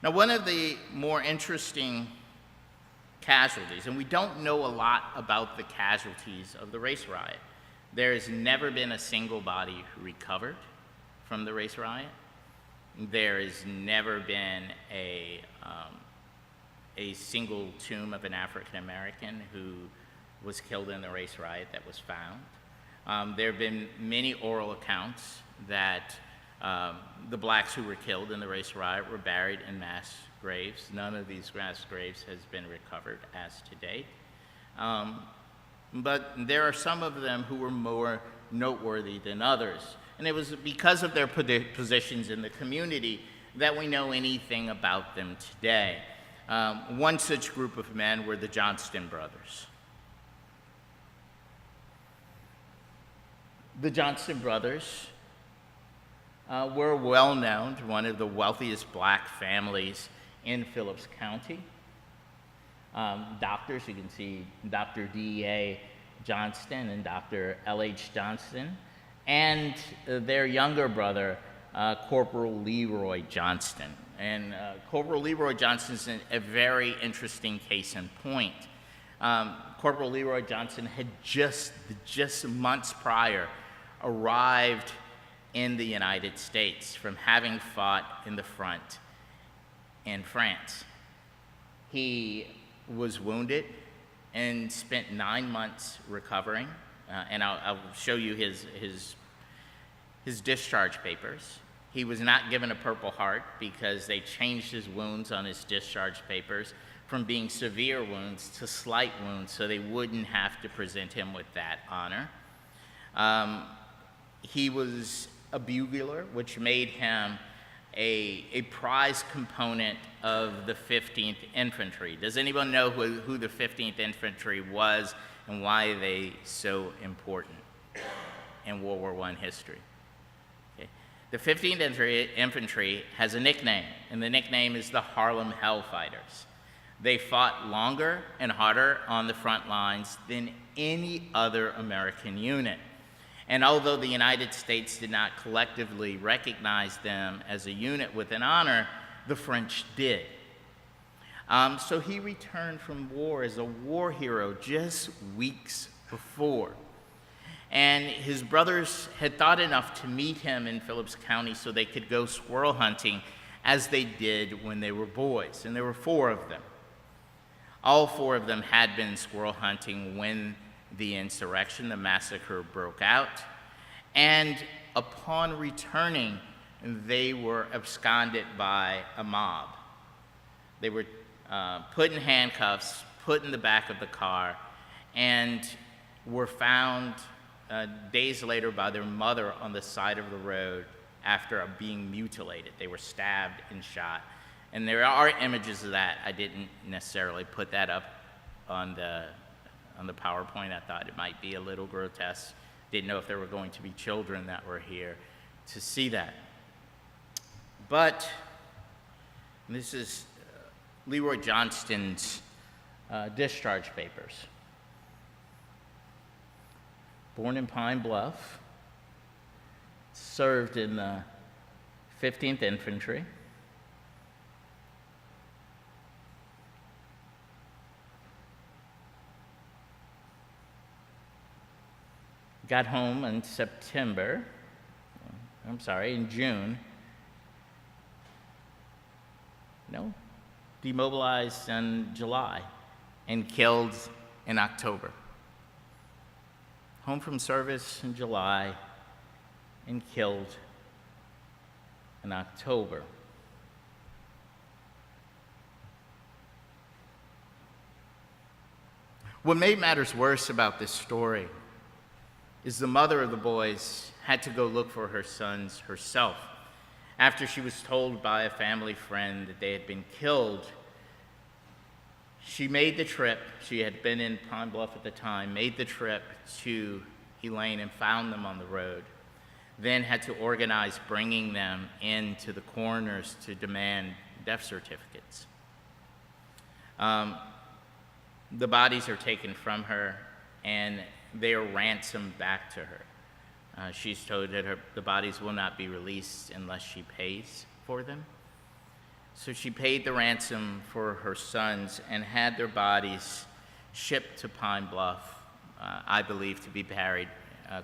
Now, one of the more interesting casualties, and we don't know a lot about the casualties of the race riot. There has never been a single body recovered from the race riot. There has never been a single tomb of an African American who was killed in the race riot that was found. There have been many oral accounts that the blacks who were killed in the race riot were buried in mass graves. None of these mass graves has been recovered as to date. But there are some of them who were more noteworthy than others. And it was because of their positions in the community that we know anything about them today. One such group of men were the Johnston brothers. The Johnston brothers were well known to one of the wealthiest black families in Phillips County. Doctors, you can see Dr. D.A. Johnston and Dr. L.H. Johnston, and their younger brother, Corporal Leroy Johnston. And Corporal Leroy Johnston is a very interesting case in point. Corporal Leroy Johnson had just months prior arrived in the United States from having fought in the front in France. He was wounded and spent 9 months recovering, and I'll show you his discharge papers. He was not given a Purple Heart because they changed his wounds on his discharge papers from being severe wounds to slight wounds, so they wouldn't have to present him with that honor. He was a bugler, which made him a prize component of the 15th Infantry. Does anyone know who the 15th Infantry was and why they so important in World War I history? Okay. The 15th Infantry has a nickname, and the nickname is the Harlem Hellfighters. They fought longer and harder on the front lines than any other American unit. And although the United States did not collectively recognize them as a unit with an honor, the French did. So he returned from war as a war hero just weeks before. And his brothers had thought enough to meet him in Phillips County so they could go squirrel hunting as they did when they were boys. And there were 4 of them. All 4 of them had been squirrel hunting when the insurrection, the massacre, broke out. And upon returning, they were absconded by a mob. They were put in handcuffs, put in the back of the car, and were found days later by their mother on the side of the road after being mutilated. They were stabbed and shot. And there are images of that. I didn't necessarily put that up on the PowerPoint. I thought it might be a little grotesque. Didn't know if there were going to be children that were here to see that. But this is Leroy Johnston's discharge papers. Born in Pine Bluff, served in the 15th Infantry. Got home in June. No, demobilized in July and killed in October. Home from service in July and killed in October. What made matters worse about this story is the mother of the boys had to go look for her sons herself. After she was told by a family friend that they had been killed, she made the trip. She had been in Pine Bluff at the time, made the trip to Elaine and found them on the road. Then had to organize bringing them into the coroners to demand death certificates. The bodies are taken from her and they are ransomed back to her. She's told that the bodies will not be released unless she pays for them. So she paid the ransom for her sons and had their bodies shipped to Pine Bluff, I believe to be buried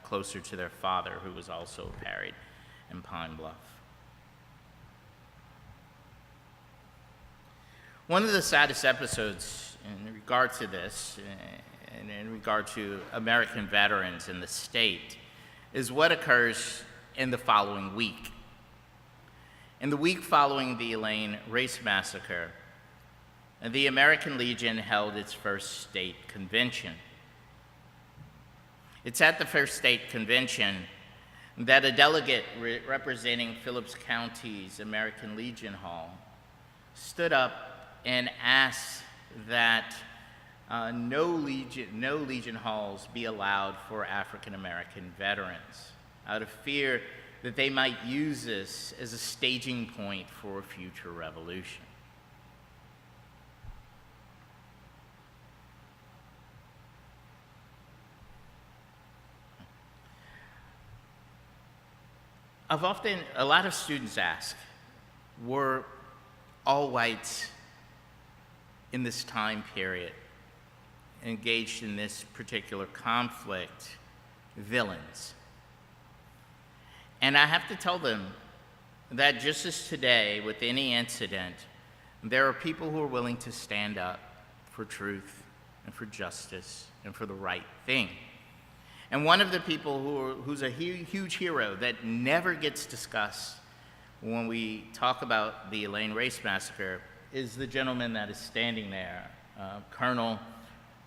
closer to their father, who was also buried in Pine Bluff. One of the saddest episodes in regard to this, and in regard to American veterans in the state, is what occurs in the following week. In the week following the Elaine race massacre, the American Legion held its first state convention. It's at the first state convention that a delegate representing Phillips County's American Legion Hall stood up and asked that no Legion halls be allowed for African American veterans, out of fear that they might use this as a staging point for a future revolution. A lot of students ask, were all whites in this time period engaged in this particular conflict villains. And I have to tell them that just as today, with any incident, there are people who are willing to stand up for truth and for justice and for the right thing. And one of the people who's a huge hero that never gets discussed when we talk about the Elaine Race Massacre is the gentleman that is standing there. Colonel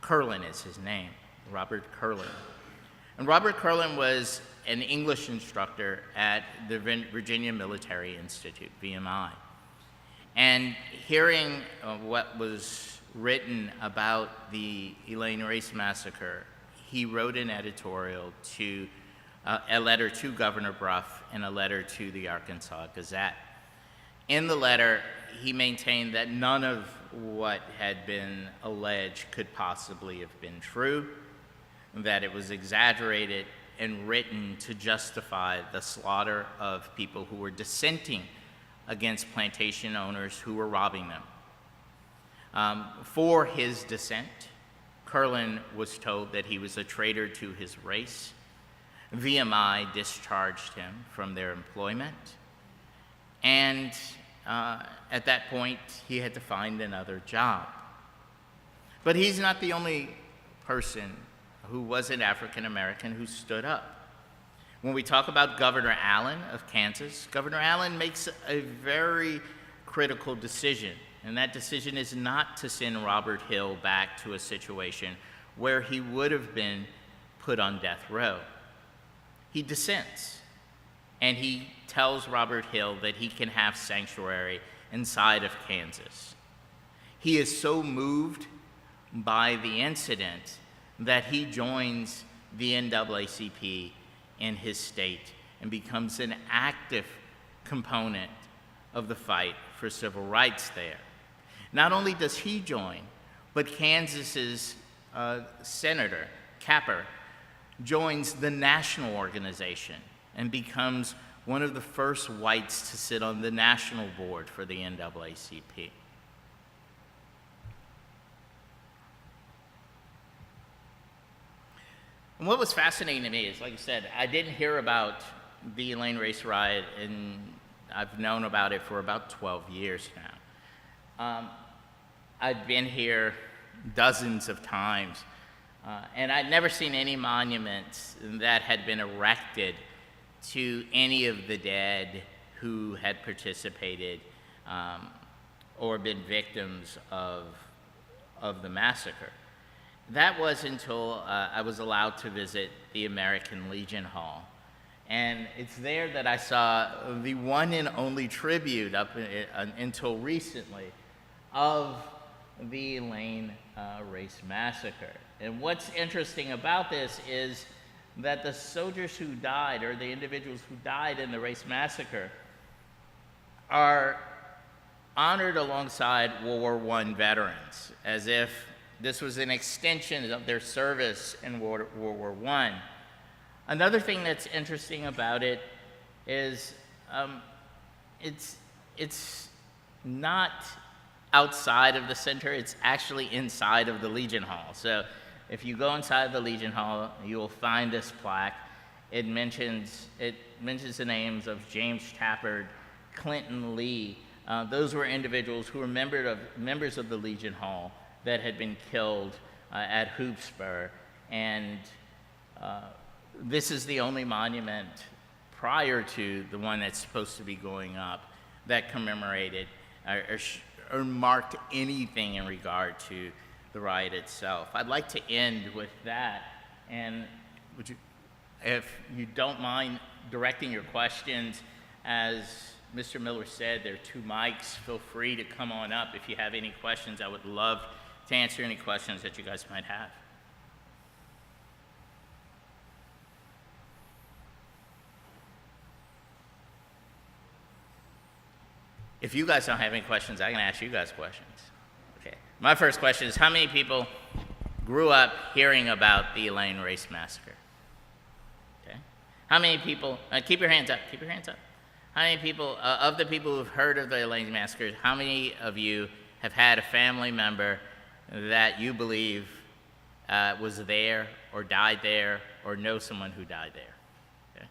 Curlin is his name, Robert Curlin. And Robert Curlin was an English instructor at the Virginia Military Institute, VMI. And hearing what was written about the Elaine Race Massacre, he wrote an editorial to a letter to Governor Bruff and a letter to the Arkansas Gazette. In the letter, he maintained that none of what had been alleged could possibly have been true, that it was exaggerated and written to justify the slaughter of people who were dissenting against plantation owners who were robbing them. For his dissent, Curlin was told that he was a traitor to his race. VMI discharged him from their employment. And at that point, he had to find another job. But he's not the only person who was an African American who stood up. When we talk about Governor Allen of Kansas, Governor Allen makes a very critical decision, and that decision is not to send Robert Hill back to a situation where he would have been put on death row. He dissents, and he tells Robert Hill that he can have sanctuary inside of Kansas. He is so moved by the incident that he joins the NAACP in his state and becomes an active component of the fight for civil rights there. Not only does he join, but Kansas's Senator Capper joins the national organization and becomes one of the first whites to sit on the national board for the NAACP. And what was fascinating to me is, like I said, I didn't hear about the Elaine Race Riot, and I've known about it for about 12 years now. I'd been here dozens of times, and I'd never seen any monuments that had been erected to any of the dead who had participated or been victims of the massacre. That was until I was allowed to visit the American Legion Hall. And it's there that I saw the one and only tribute up until recently of the Elaine Race Massacre. And what's interesting about this is that the soldiers who died, or the individuals who died in the Race Massacre, are honored alongside World War I veterans, as if this was an extension of their service in World War I. Another thing that's interesting about it is it's not outside of the center, it's actually inside of the Legion Hall. So if you go inside the Legion Hall, you will find this plaque. It mentions the names of James Tappard, Clinton Lee. Those were individuals who were members of the Legion Hall that had been killed at Hoopspur. And this is the only monument prior to the one that's supposed to be going up that commemorated or marked anything in regard to the riot itself. I'd like to end with that, and if you don't mind directing your questions, as Mr. Miller said, there are 2 mics. Feel free to come on up if you have any questions. I would love to answer any questions that you guys might have. If you guys don't have any questions, I can ask you guys questions. Okay. My first question is, how many people grew up hearing about the Elaine Race Massacre? Okay. How many people, keep your hands up, keep your hands up. How many people, of the people who've heard of the Elaine Massacre, how many of you have had a family member that you believe was there or died there or know someone who died there. Okay?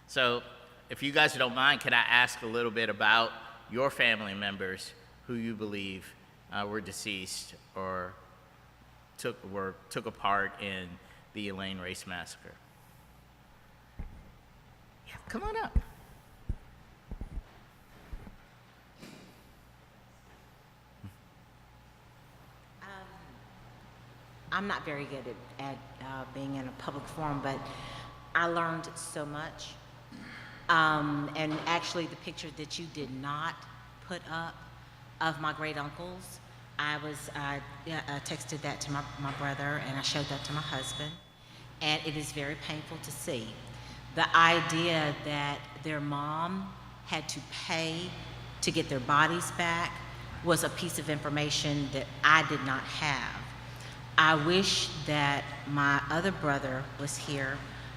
So if you guys don't mind, can I ask a little bit about your family members who you believe were deceased or took a part in the Elaine Race Massacre? Yeah, come on up. I'm not very good at being in a public forum, but I learned so much. And actually, the picture that you did not put up of my great uncles, I texted that to my brother, and I showed that to my husband, and it is very painful to see. The idea that their mom had to pay to get their bodies back was a piece of information that I did not have. I wish that my other brother was here.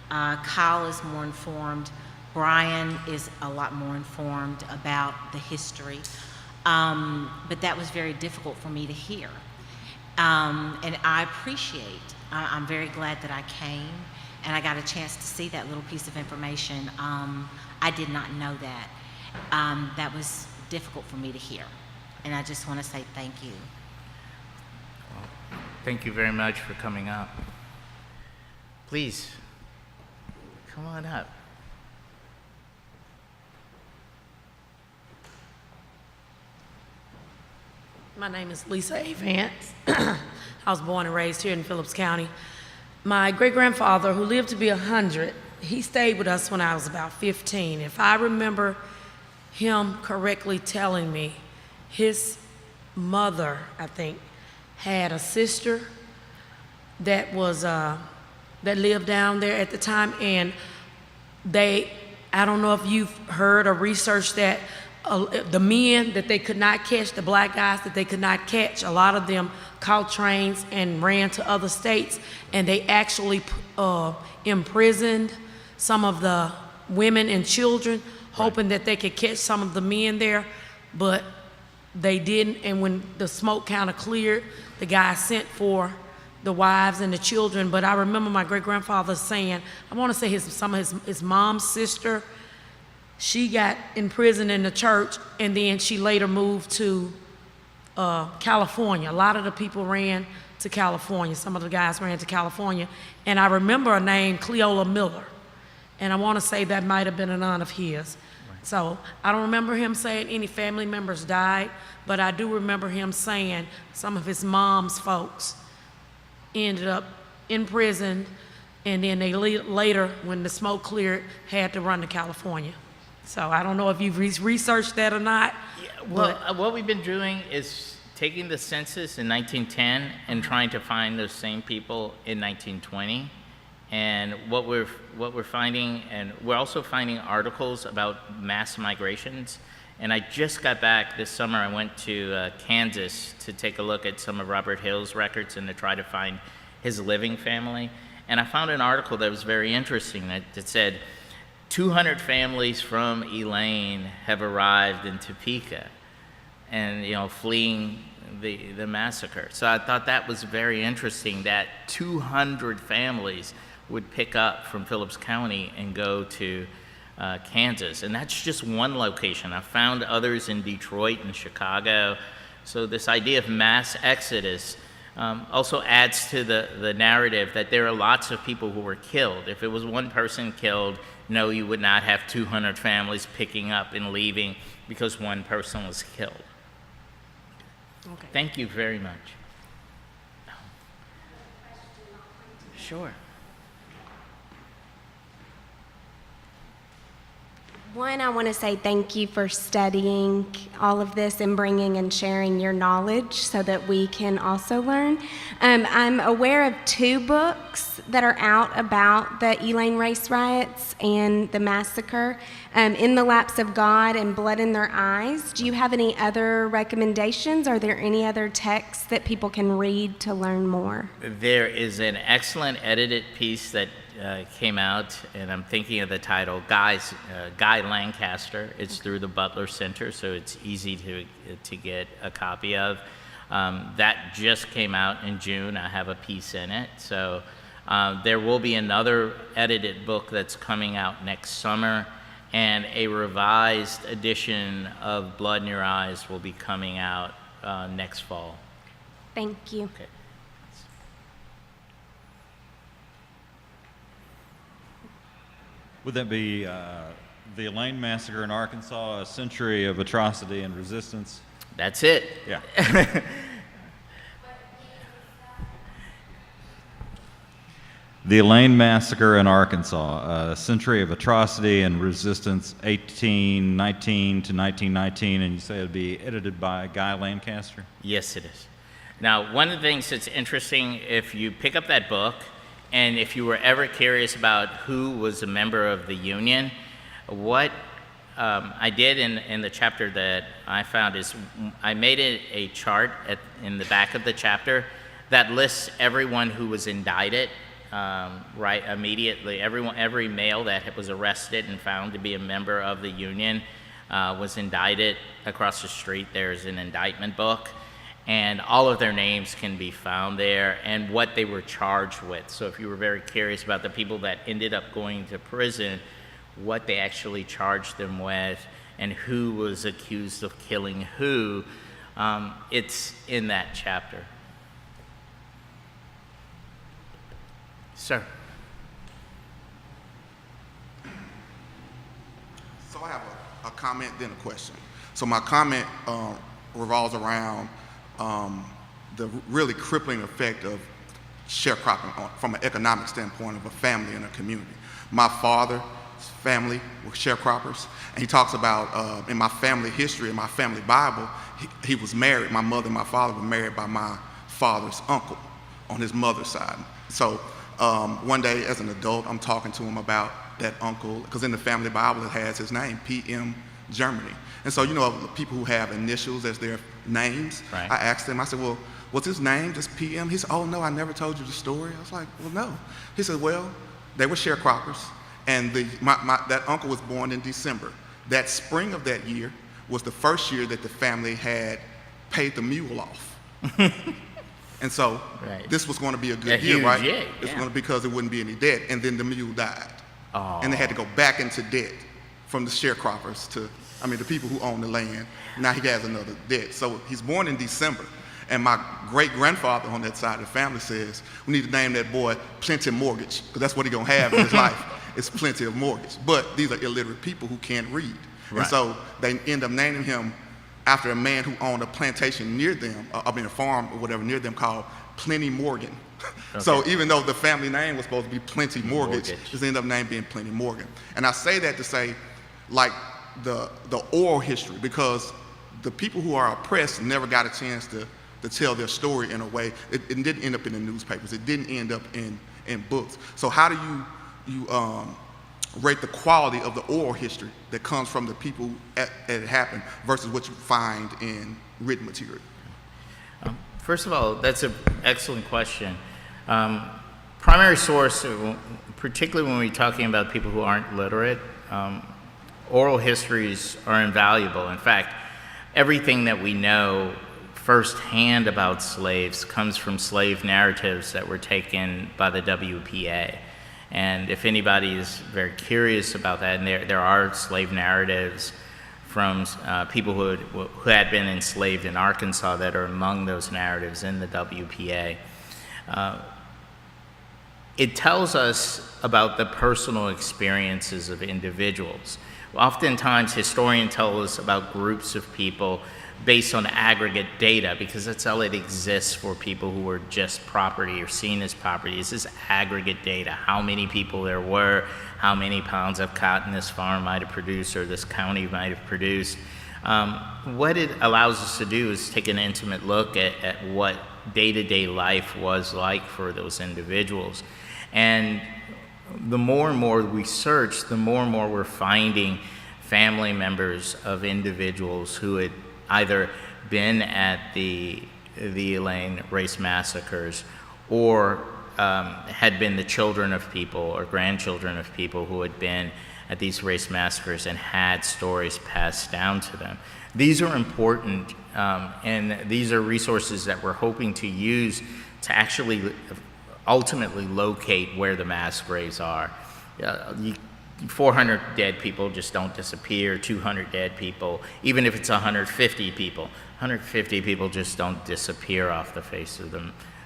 Kyle is more informed. Brian is a lot more informed about the history. But that was very difficult for me to hear. And I appreciate, I'm very glad that I came and I got a chance to see that little piece of information. I did not know that. That was difficult for me to hear. And I just want to say thank you. Thank you very much for coming up. Please, come on up. My name is Lisa A. Vance. I was born and raised here in Phillips County. My great-grandfather, who lived to be 100, he stayed with us when I was about 15. If I remember him correctly telling me, his mother, I think, had a sister that was that lived down there at the time, and I don't know if you've heard or researched that the men that they could not catch, the black guys that they could not catch, a lot of them caught trains and ran to other states, and they actually imprisoned some of the women and children, hoping that they could catch some of the men there, but they didn't. And when the smoke kind of cleared, the guy sent for the wives and the children. But I remember my great-grandfather saying, I want to say his mom's sister, she got imprisoned in the church, and then she later moved to California. A lot of the people ran to California. Some of the guys ran to California. And I remember a name, Cleola Miller. And I want to say that might have been an aunt of his. Right. So I don't remember him saying any family members died, but I do remember him saying some of his mom's folks ended up in prison, and then they later, when the smoke cleared, had to run to California. So I don't know if you've researched that or not. Yeah, well, what we've been doing is taking the census in 1910 and trying to find those same people in 1920. And what we're finding, and we're also finding articles about mass migrations. And I just got back this summer. I went to Kansas to take a look at some of Robert Hill's records and to try to find his living family. And I found an article that was very interesting that said 200 families from Elaine have arrived in Topeka, and fleeing the massacre. So I thought that was very interesting that 200 families would pick up from Phillips County and go to Kansas. And that's just one location. I found others in Detroit and Chicago. So this idea of mass exodus also adds to the narrative that there are lots of people who were killed. If it was one person killed, no, you would not have 200 families picking up and leaving because one person was killed. Okay. Thank you very much. Sure. One, I want to say thank you for studying all of this and bringing and sharing your knowledge so that we can also learn. I'm aware of 2 books that are out about the Elaine Race Riots and the massacre, In the Laps of God and Blood in Their Eyes. Do you have any other recommendations? Are there any other texts that people can read to learn more? There is an excellent edited piece that came out, and I'm thinking of the title, Guy Lancaster. It's through the Butler Center, so it's easy to get a copy of. That just came out in June. I have a piece in it. So there will be another edited book that's coming out next summer, and a revised edition of Blood in Your Eyes will be coming out next fall. Thank you. Okay. Would that be the Elaine Massacre in Arkansas, a century of atrocity and resistance? That's it. Yeah. The Elaine Massacre in Arkansas, a century of atrocity and resistance, 1819 to 1919, and you say it'd be edited by Guy Lancaster? Yes, it is. Now, one of the things that's interesting, if you pick up that book, and if you were ever curious about who was a member of the Union, what I did in the chapter that I found is I made a chart in the back of the chapter that lists everyone who was indicted right immediately. Every male that was arrested and found to be a member of the Union was indicted. Across the street there's an indictment book, and all of their names can be found there and what they were charged with. So if you were very curious about the people that ended up going to prison, what they actually charged them with, and who was accused of killing who, it's in that chapter. Sir. So I have a comment, then a question. So my comment revolves around the really crippling effect of sharecropping from an economic standpoint of a family and a community. My father's family were sharecroppers, and he talks about in my family history, in my family Bible, he was married. My mother and my father were married by my father's uncle on his mother's side. So one day as an adult, I'm talking to him about that uncle, because in the family Bible it has his name, PM Germany. And so, you know, people who have initials as their names, right. I asked him, I said, well, what's his name, just PM? He said, oh no, I never told you the story. I was like, well, no. He said, well, they were sharecroppers, and that uncle was born in December. That spring of that year was the first year that the family had paid the mule off. And so right. this was going to be a good year, huge right? year, It's yeah. going to, because there wouldn't be any debt. And then the mule died. Oh. And they had to go back into debt from the sharecroppers to, the people who own the land. Now he has another debt. So he's born in December. And my great-grandfather on that side of the family says, we need to name that boy Plenty Mortgage, because that's what he's going to have in his life. It's plenty of mortgage. But these are illiterate people who can't read. Right. And so they end up naming him after a man who owned a plantation near them, a farm or whatever near them, called Plenty Morgan. Okay. So even though the family name was supposed to be Plenty Mortgage, his ended up name being Plenty Morgan. And I say that to say, like, the oral history, because the people who are oppressed never got a chance to tell their story in a way. It didn't end up in the newspapers. It didn't end up in books. So how do you rate the quality of the oral history that comes from the people at it happened versus what you find in written material? First of all, that's an excellent question. Primary source, particularly when we're talking about people who aren't literate, oral histories are invaluable. In fact, everything that we know firsthand about slaves comes from slave narratives that were taken by the WPA. And if anybody is very curious about that, and there are slave narratives from people who had been enslaved in Arkansas that are among those narratives in the WPA. It tells us about the personal experiences of individuals. Oftentimes, historians tell us about groups of people based on aggregate data, because that's all it exists for people who are just property or seen as property. It's this aggregate data, how many people there were, how many pounds of cotton this farm might have produced or this county might have produced. What it allows us to do is take an intimate look at what day-to-day life was like for those individuals. And the more and more we search, the more and more we're finding family members of individuals who had either been at the Elaine race massacres or had been the children of people or grandchildren of people who had been at these race massacres and had stories passed down to them. These are important, and these are resources that we're hoping to use to actually ultimately locate where the mass graves are. 400 dead people just don't disappear, 200 dead people, even if it's 150 people. 150 people just don't disappear off the face of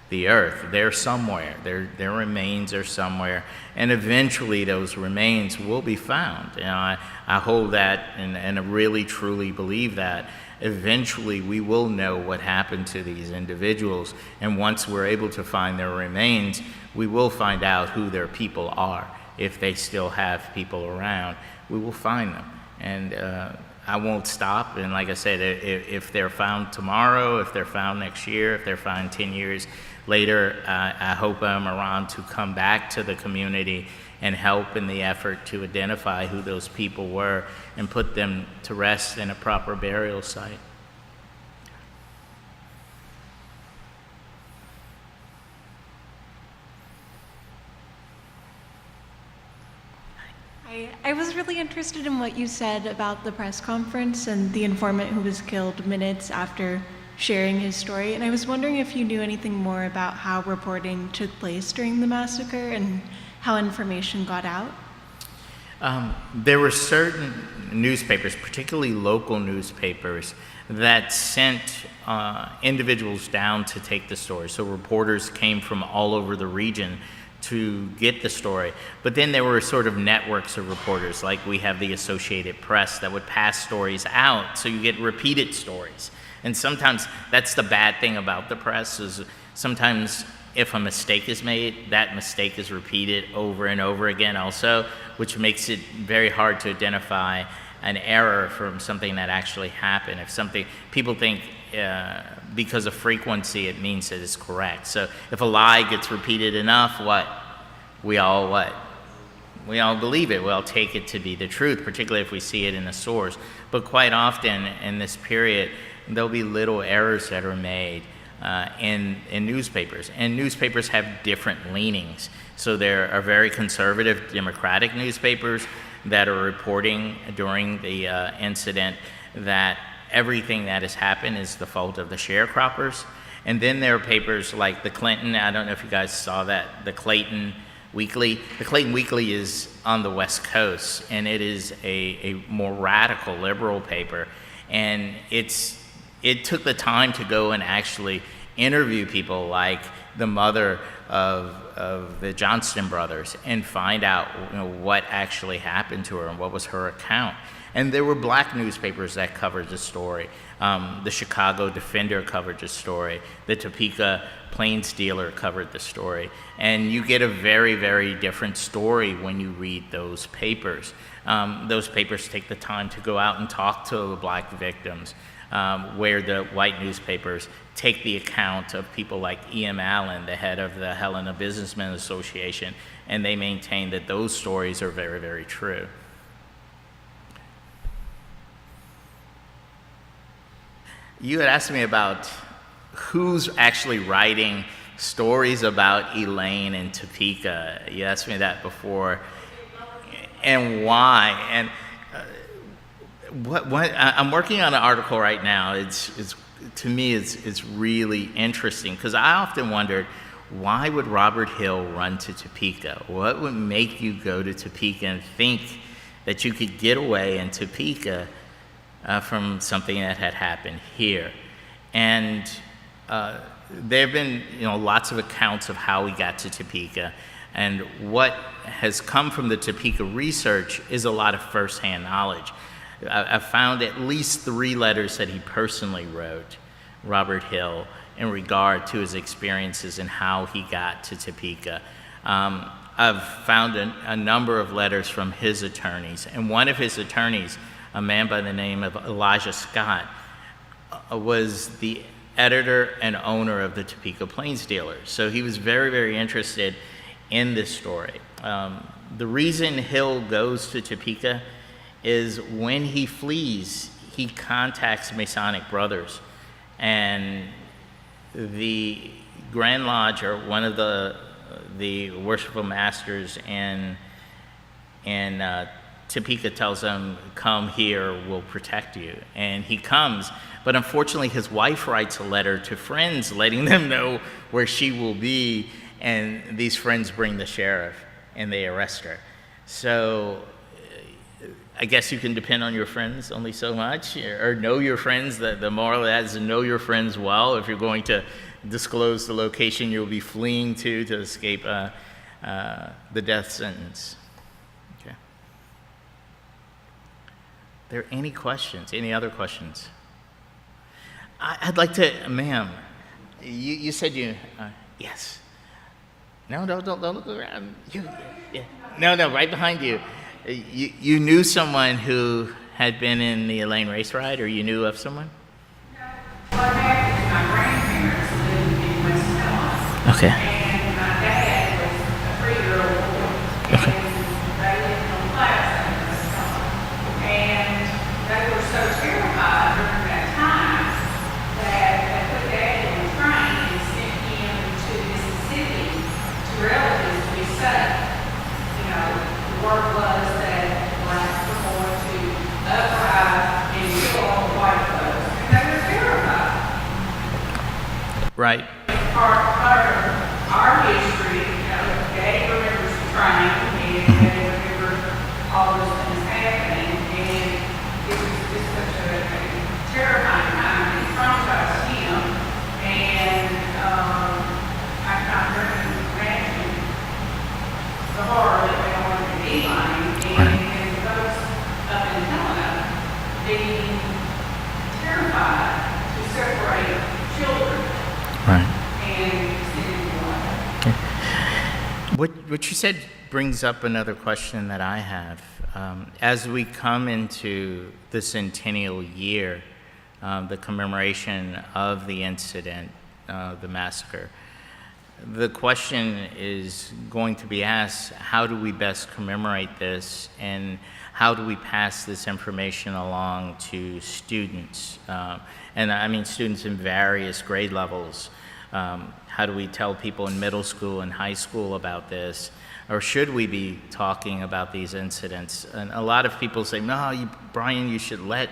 the earth. They're somewhere. Their remains are somewhere, and eventually those remains will be found. I hold that and I really truly believe that. Eventually we will know what happened to these individuals, and once we're able to find their remains, we will find out who their people are. If they still have people around, we will find them. And I won't stop. And like I said, if they're found tomorrow, if they're found next year, if they're found 10 years later, I hope I'm around to come back to the community and help in the effort to identify who those people were and put them to rest in a proper burial site. I was really interested in what you said about the press conference and the informant who was killed minutes after sharing his story. And I was wondering if you knew anything more about how reporting took place during the massacre and how information got out. There were certain newspapers, particularly local newspapers, that sent individuals down to take the story. So reporters came from all over the region to get the story. But then there were sort of networks of reporters, like we have the Associated Press, that would pass stories out, so you get repeated stories. And sometimes that's the bad thing about the press, is sometimes if a mistake is made, that mistake is repeated over and over again also, which makes it very hard to identify an error from something that actually happened. If something, people think because of frequency, it means that it's correct. So if a lie gets repeated enough, we all believe it. We all take it to be the truth, particularly if we see it in a source. But quite often in this period, there'll be little errors that are made in newspapers. And newspapers have different leanings. So there are very conservative Democratic newspapers that are reporting during the incident that everything that has happened is the fault of the sharecroppers. And then there are papers like the Clinton, I don't know if you guys saw that, the Clayton Weekly. The Clayton Weekly is on the West Coast, and it is a more radical liberal paper. And it took the time to go and actually interview people like the mother of the Johnston brothers and find out what actually happened to her and what was her account. And there were black newspapers that covered the story. The Chicago Defender covered the story. The Topeka Plains Dealer covered the story. And you get a very, very different story when you read those papers. Those papers take the time to go out and talk to the black victims, where the white newspapers take the account of people like E.M. Allen, the head of the Helena Businessmen Association, and they maintain that those stories are very, very true. You had asked me about who's actually writing stories about Elaine and Topeka. You asked me that before, and why. And I'm working on an article right now. To me, it's really interesting, because I often wondered, why would Robert Hill run to Topeka? What would make you go to Topeka and think that you could get away in Topeka from something that had happened here? And there have been lots of accounts of how we got to Topeka, and what has come from the Topeka research is a lot of firsthand knowledge. I found at least 3 letters that he personally wrote, Robert Hill, in regard to his experiences and how he got to Topeka. I've found a number of letters from his attorneys, and one of his attorneys, a man by the name of Elijah Scott, was the editor and owner of the Topeka Plains Dealer. So he was very, very interested in this story. The reason Hill goes to Topeka is when he flees, he contacts Masonic brothers, and the Grand Lodge, or one of the worshipful masters in Topeka tells him, come here, we'll protect you. And he comes, but unfortunately his wife writes a letter to friends letting them know where she will be, and these friends bring the sheriff and they arrest her. So I guess you can depend on your friends only so much, or know your friends. The moral of that is to know your friends well if you're going to disclose the location you'll be fleeing to escape the death sentence. Okay. Are there any questions? Any other questions? I'd like to, ma'am, you said you, yes. No, don't look around. No, right behind you. You knew someone who had been in the Elaine race ride, or you knew of someone? No. What happened is my grandparents lived in West Carolina. Okay. And my dad was a 3-year-old boy. Okay. And they lived on the plaza in West Carolina. And they were so terrified during that time that they put Dad on a train and sent him to Mississippi to relatives to be safe. You know, the word was that blacks were going to uprise and kill all the white folks. And they were terrified. Right. Part of our history, you know, Daddy remembers the train and Daddy remembers all those things happening. And it was just such a terrifying time. It traumatized him. And I can't really imagine the horror that they wanted to be like. And the folks up in Helena being terrified to separate children. Right. And What you said brings up another question that I have. As we come into the centennial year, the commemoration of the incident, the massacre, the question is going to be asked, how do we best commemorate this, and how do we pass this information along to students? And I mean students in various grade levels. How do we tell people in middle school and high school about this? Or should we be talking about these incidents? And a lot of people say, no, Brian, you should let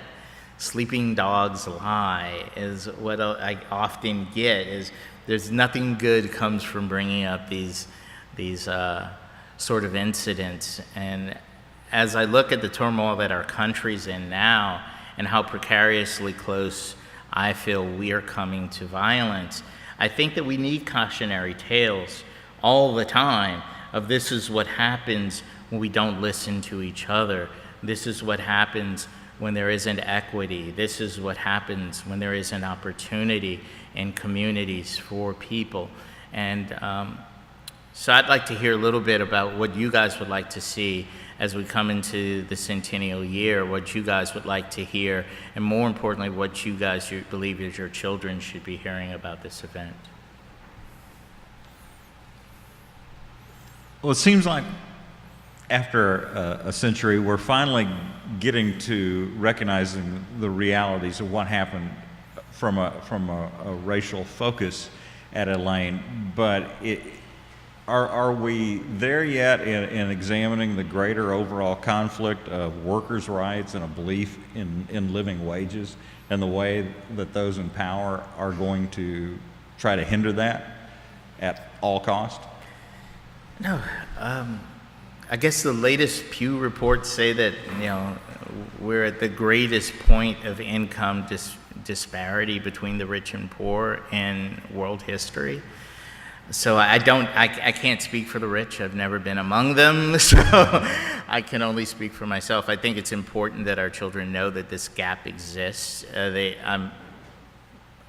sleeping dogs lie, is what I often get, is there's nothing good comes from bringing up these sort of incidents. And as I look at the turmoil that our country's in now and how precariously close I feel we are coming to violence, I think that we need cautionary tales all the time of this is what happens when we don't listen to each other. This is what happens when there isn't equity. This is what happens when there isn't opportunity in communities for people. And so I'd like to hear a little bit about what you guys would like to see as we come into the centennial year, what you guys would like to hear, and more importantly, what you guys believe is your children should be hearing about this event. Well, it seems like after a century, we're finally getting to recognizing the realities of what happened from a racial focus at Elaine. But are we there yet in examining the greater overall conflict of workers' rights and a belief in living wages and the way that those in power are going to try to hinder that at all cost? No. I guess the latest Pew reports say that, we're at the greatest point of income disparity between the rich and poor in world history. So I can't speak for the rich. I've never been among them, so I can only speak for myself. I think it's important that our children know that this gap exists.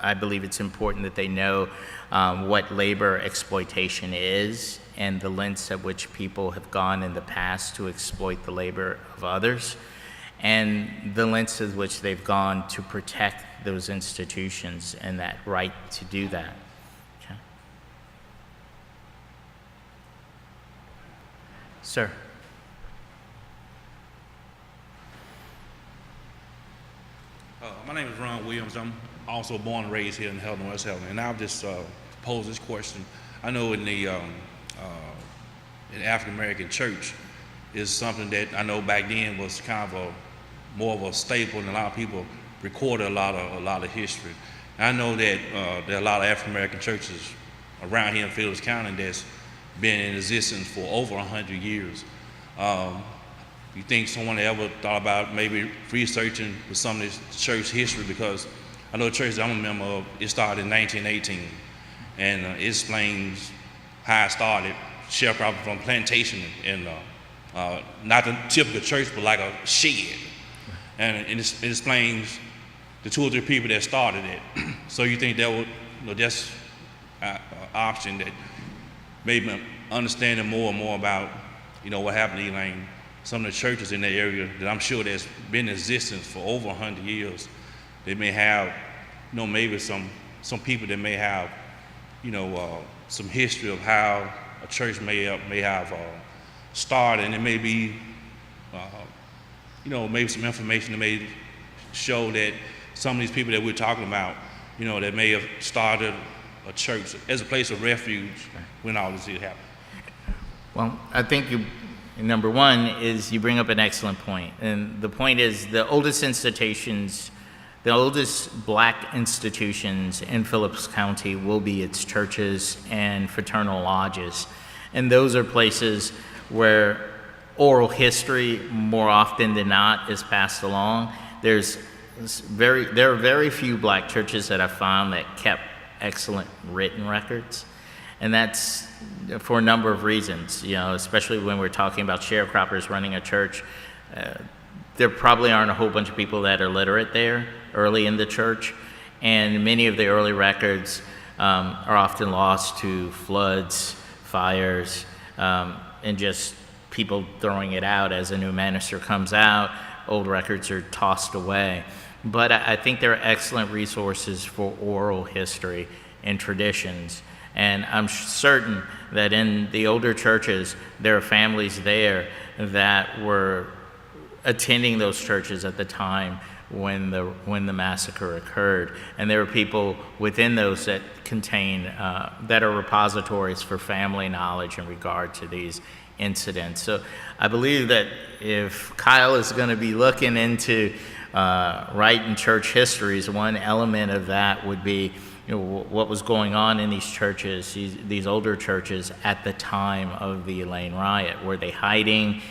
I believe it's important that they know what labor exploitation is and the lengths at which people have gone in the past to exploit the labor of others, and the lengths at which they've gone to protect those institutions and that right to do that. Okay. Sir. My name is Ron Williams. I'm also born and raised here in Helena, West Helena, and I'll just pose this question. I know in the African American church, is something that I know back then was kind of more of a staple, and a lot of people recorded a lot of history. I know that there are a lot of African American churches around here in Phillips County that's been in existence for over 100 years. You think someone ever thought about maybe researching some of this church history? Because I know the church that I'm a member of, it started in 1918, and it explains how it started, sharecropping from plantation, and not the typical church, but like a shed. And it explains the 2 or 3 people that started it. So you think that would, that's an option that maybe understanding more and more about, what happened to Elaine, some of the churches in that area that I'm sure that's been in existence for over 100 years. They may have, maybe some people that may have, some history of how a church may have started, and it may be, maybe some information that may show that some of these people that we're talking about, that may have started a church as a place of refuge when all this did happen. Well, I think number one is you bring up an excellent point. And the point is the oldest black institutions in Phillips County will be its churches and fraternal lodges. And those are places where oral history, more often than not, is passed along. There are very few black churches that I've found that kept excellent written records. And that's for a number of reasons, especially when we're talking about sharecroppers running a church. There probably aren't a whole bunch of people that are literate there early in the church, and many of the early records are often lost to floods, fires, and just people throwing it out as a new minister comes out. Old records are tossed away. But I think there are excellent resources for oral history and traditions. And I'm certain that in the older churches, there are families there that were attending those churches at the time when the massacre occurred. And there are people within those that contain, that are repositories for family knowledge in regard to these incidents. So I believe that if Kyle is going to be looking into writing church histories, one element of that would be what was going on in these churches, these older churches at the time of the Elaine riot. Were they hiding?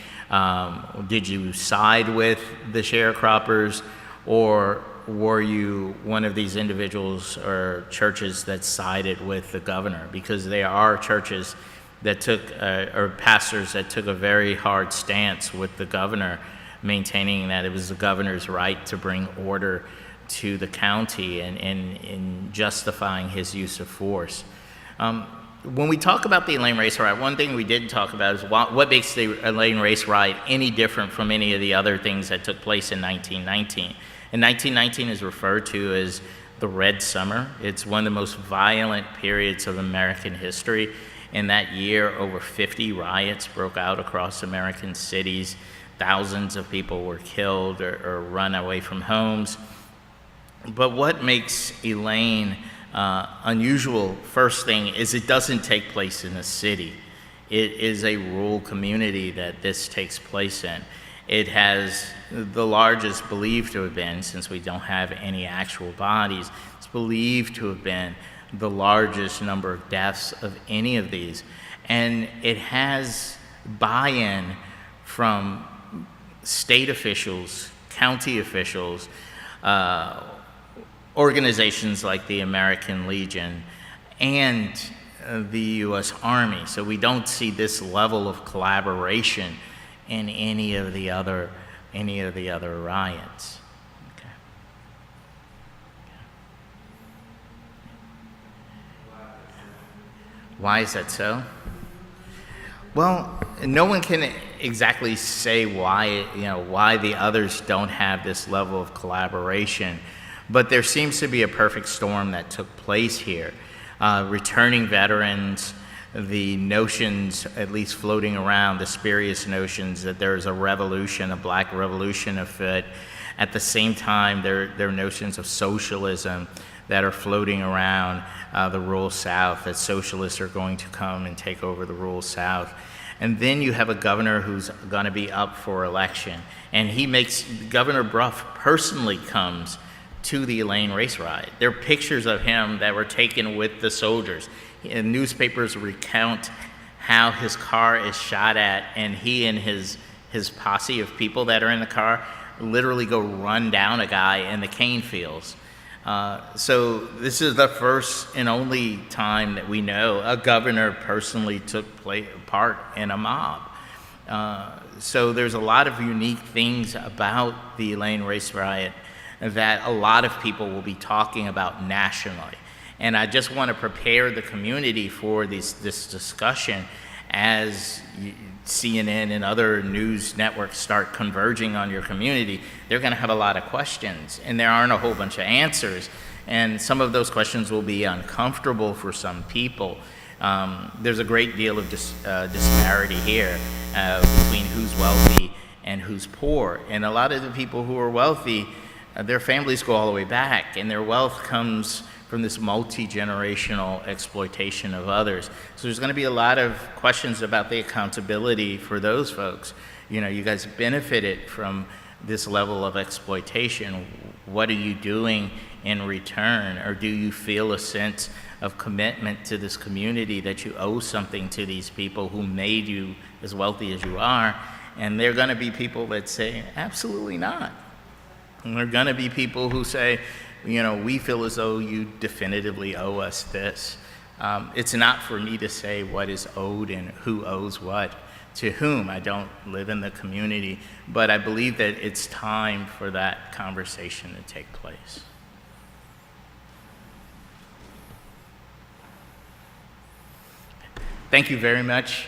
Did you side with the sharecroppers, or were you one of these individuals or churches that sided with the governor? Because there are churches that took, or pastors that took a very hard stance with the governor, maintaining that it was the governor's right to bring order to the county and justifying his use of force. When we talk about the Elaine race riot, one thing we didn't talk about is what makes the Elaine race riot any different from any of the other things that took place in 1919. And 1919 is referred to as the Red Summer. It's one of the most violent periods of American history. In that year, over 50 riots broke out across American cities. Thousands of people were killed or run away from homes. But what makes Elaine unusual, first thing, is it doesn't take place in a city. It is a rural community that this takes place in. It has the largest, believed to have been, since we don't have any actual bodies, it's believed to have been the largest number of deaths of any of these. And it has buy-in from state officials, county officials, organizations like the American Legion, and the U.S. Army. So we don't see this level of collaboration in any of the other riots. Okay. Why is that so? Well, no one can exactly say why the others don't have this level of collaboration, but there seems to be a perfect storm that took place here. Returning veterans, the notions, at least floating around, the spurious notions that there is a revolution, a black revolution afoot. At the same time, there are notions of socialism that are floating around the rural South, that socialists are going to come and take over the rural South. And then you have a governor who's going to be up for election. And Governor Bruff personally comes to the Elaine race riot. There are pictures of him that were taken with the soldiers. And newspapers recount how his car is shot at, and he and his posse of people that are in the car literally go run down a guy in the cane fields. So this is the first and only time that we know a governor personally took part in a mob. So there's a lot of unique things about the Elaine race riot that a lot of people will be talking about nationally. And I just want to prepare the community for this discussion as CNN and other news networks start converging on your community. They're going to have a lot of questions, and there aren't a whole bunch of answers. And some of those questions will be uncomfortable for some people. There's a great deal of disparity here between who's wealthy and who's poor. And a lot of the people who are wealthy, their families go all the way back, and their wealth comes from this multi-generational exploitation of others. So there's going to be a lot of questions about the accountability for those folks. You know, you guys benefited from this level of exploitation. What are you doing in return? Or do you feel a sense of commitment to this community, that you owe something to these people who made you as wealthy as you are? And there are going to be people that say, absolutely not. And there are going to be people who say, you know, we feel as though you definitively owe us this. It's not for me to say what is owed and who owes what to whom. I don't live in the community, but I believe that it's time for that conversation to take place. Thank you very much.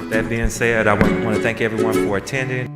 That being said, I want to thank everyone for attending.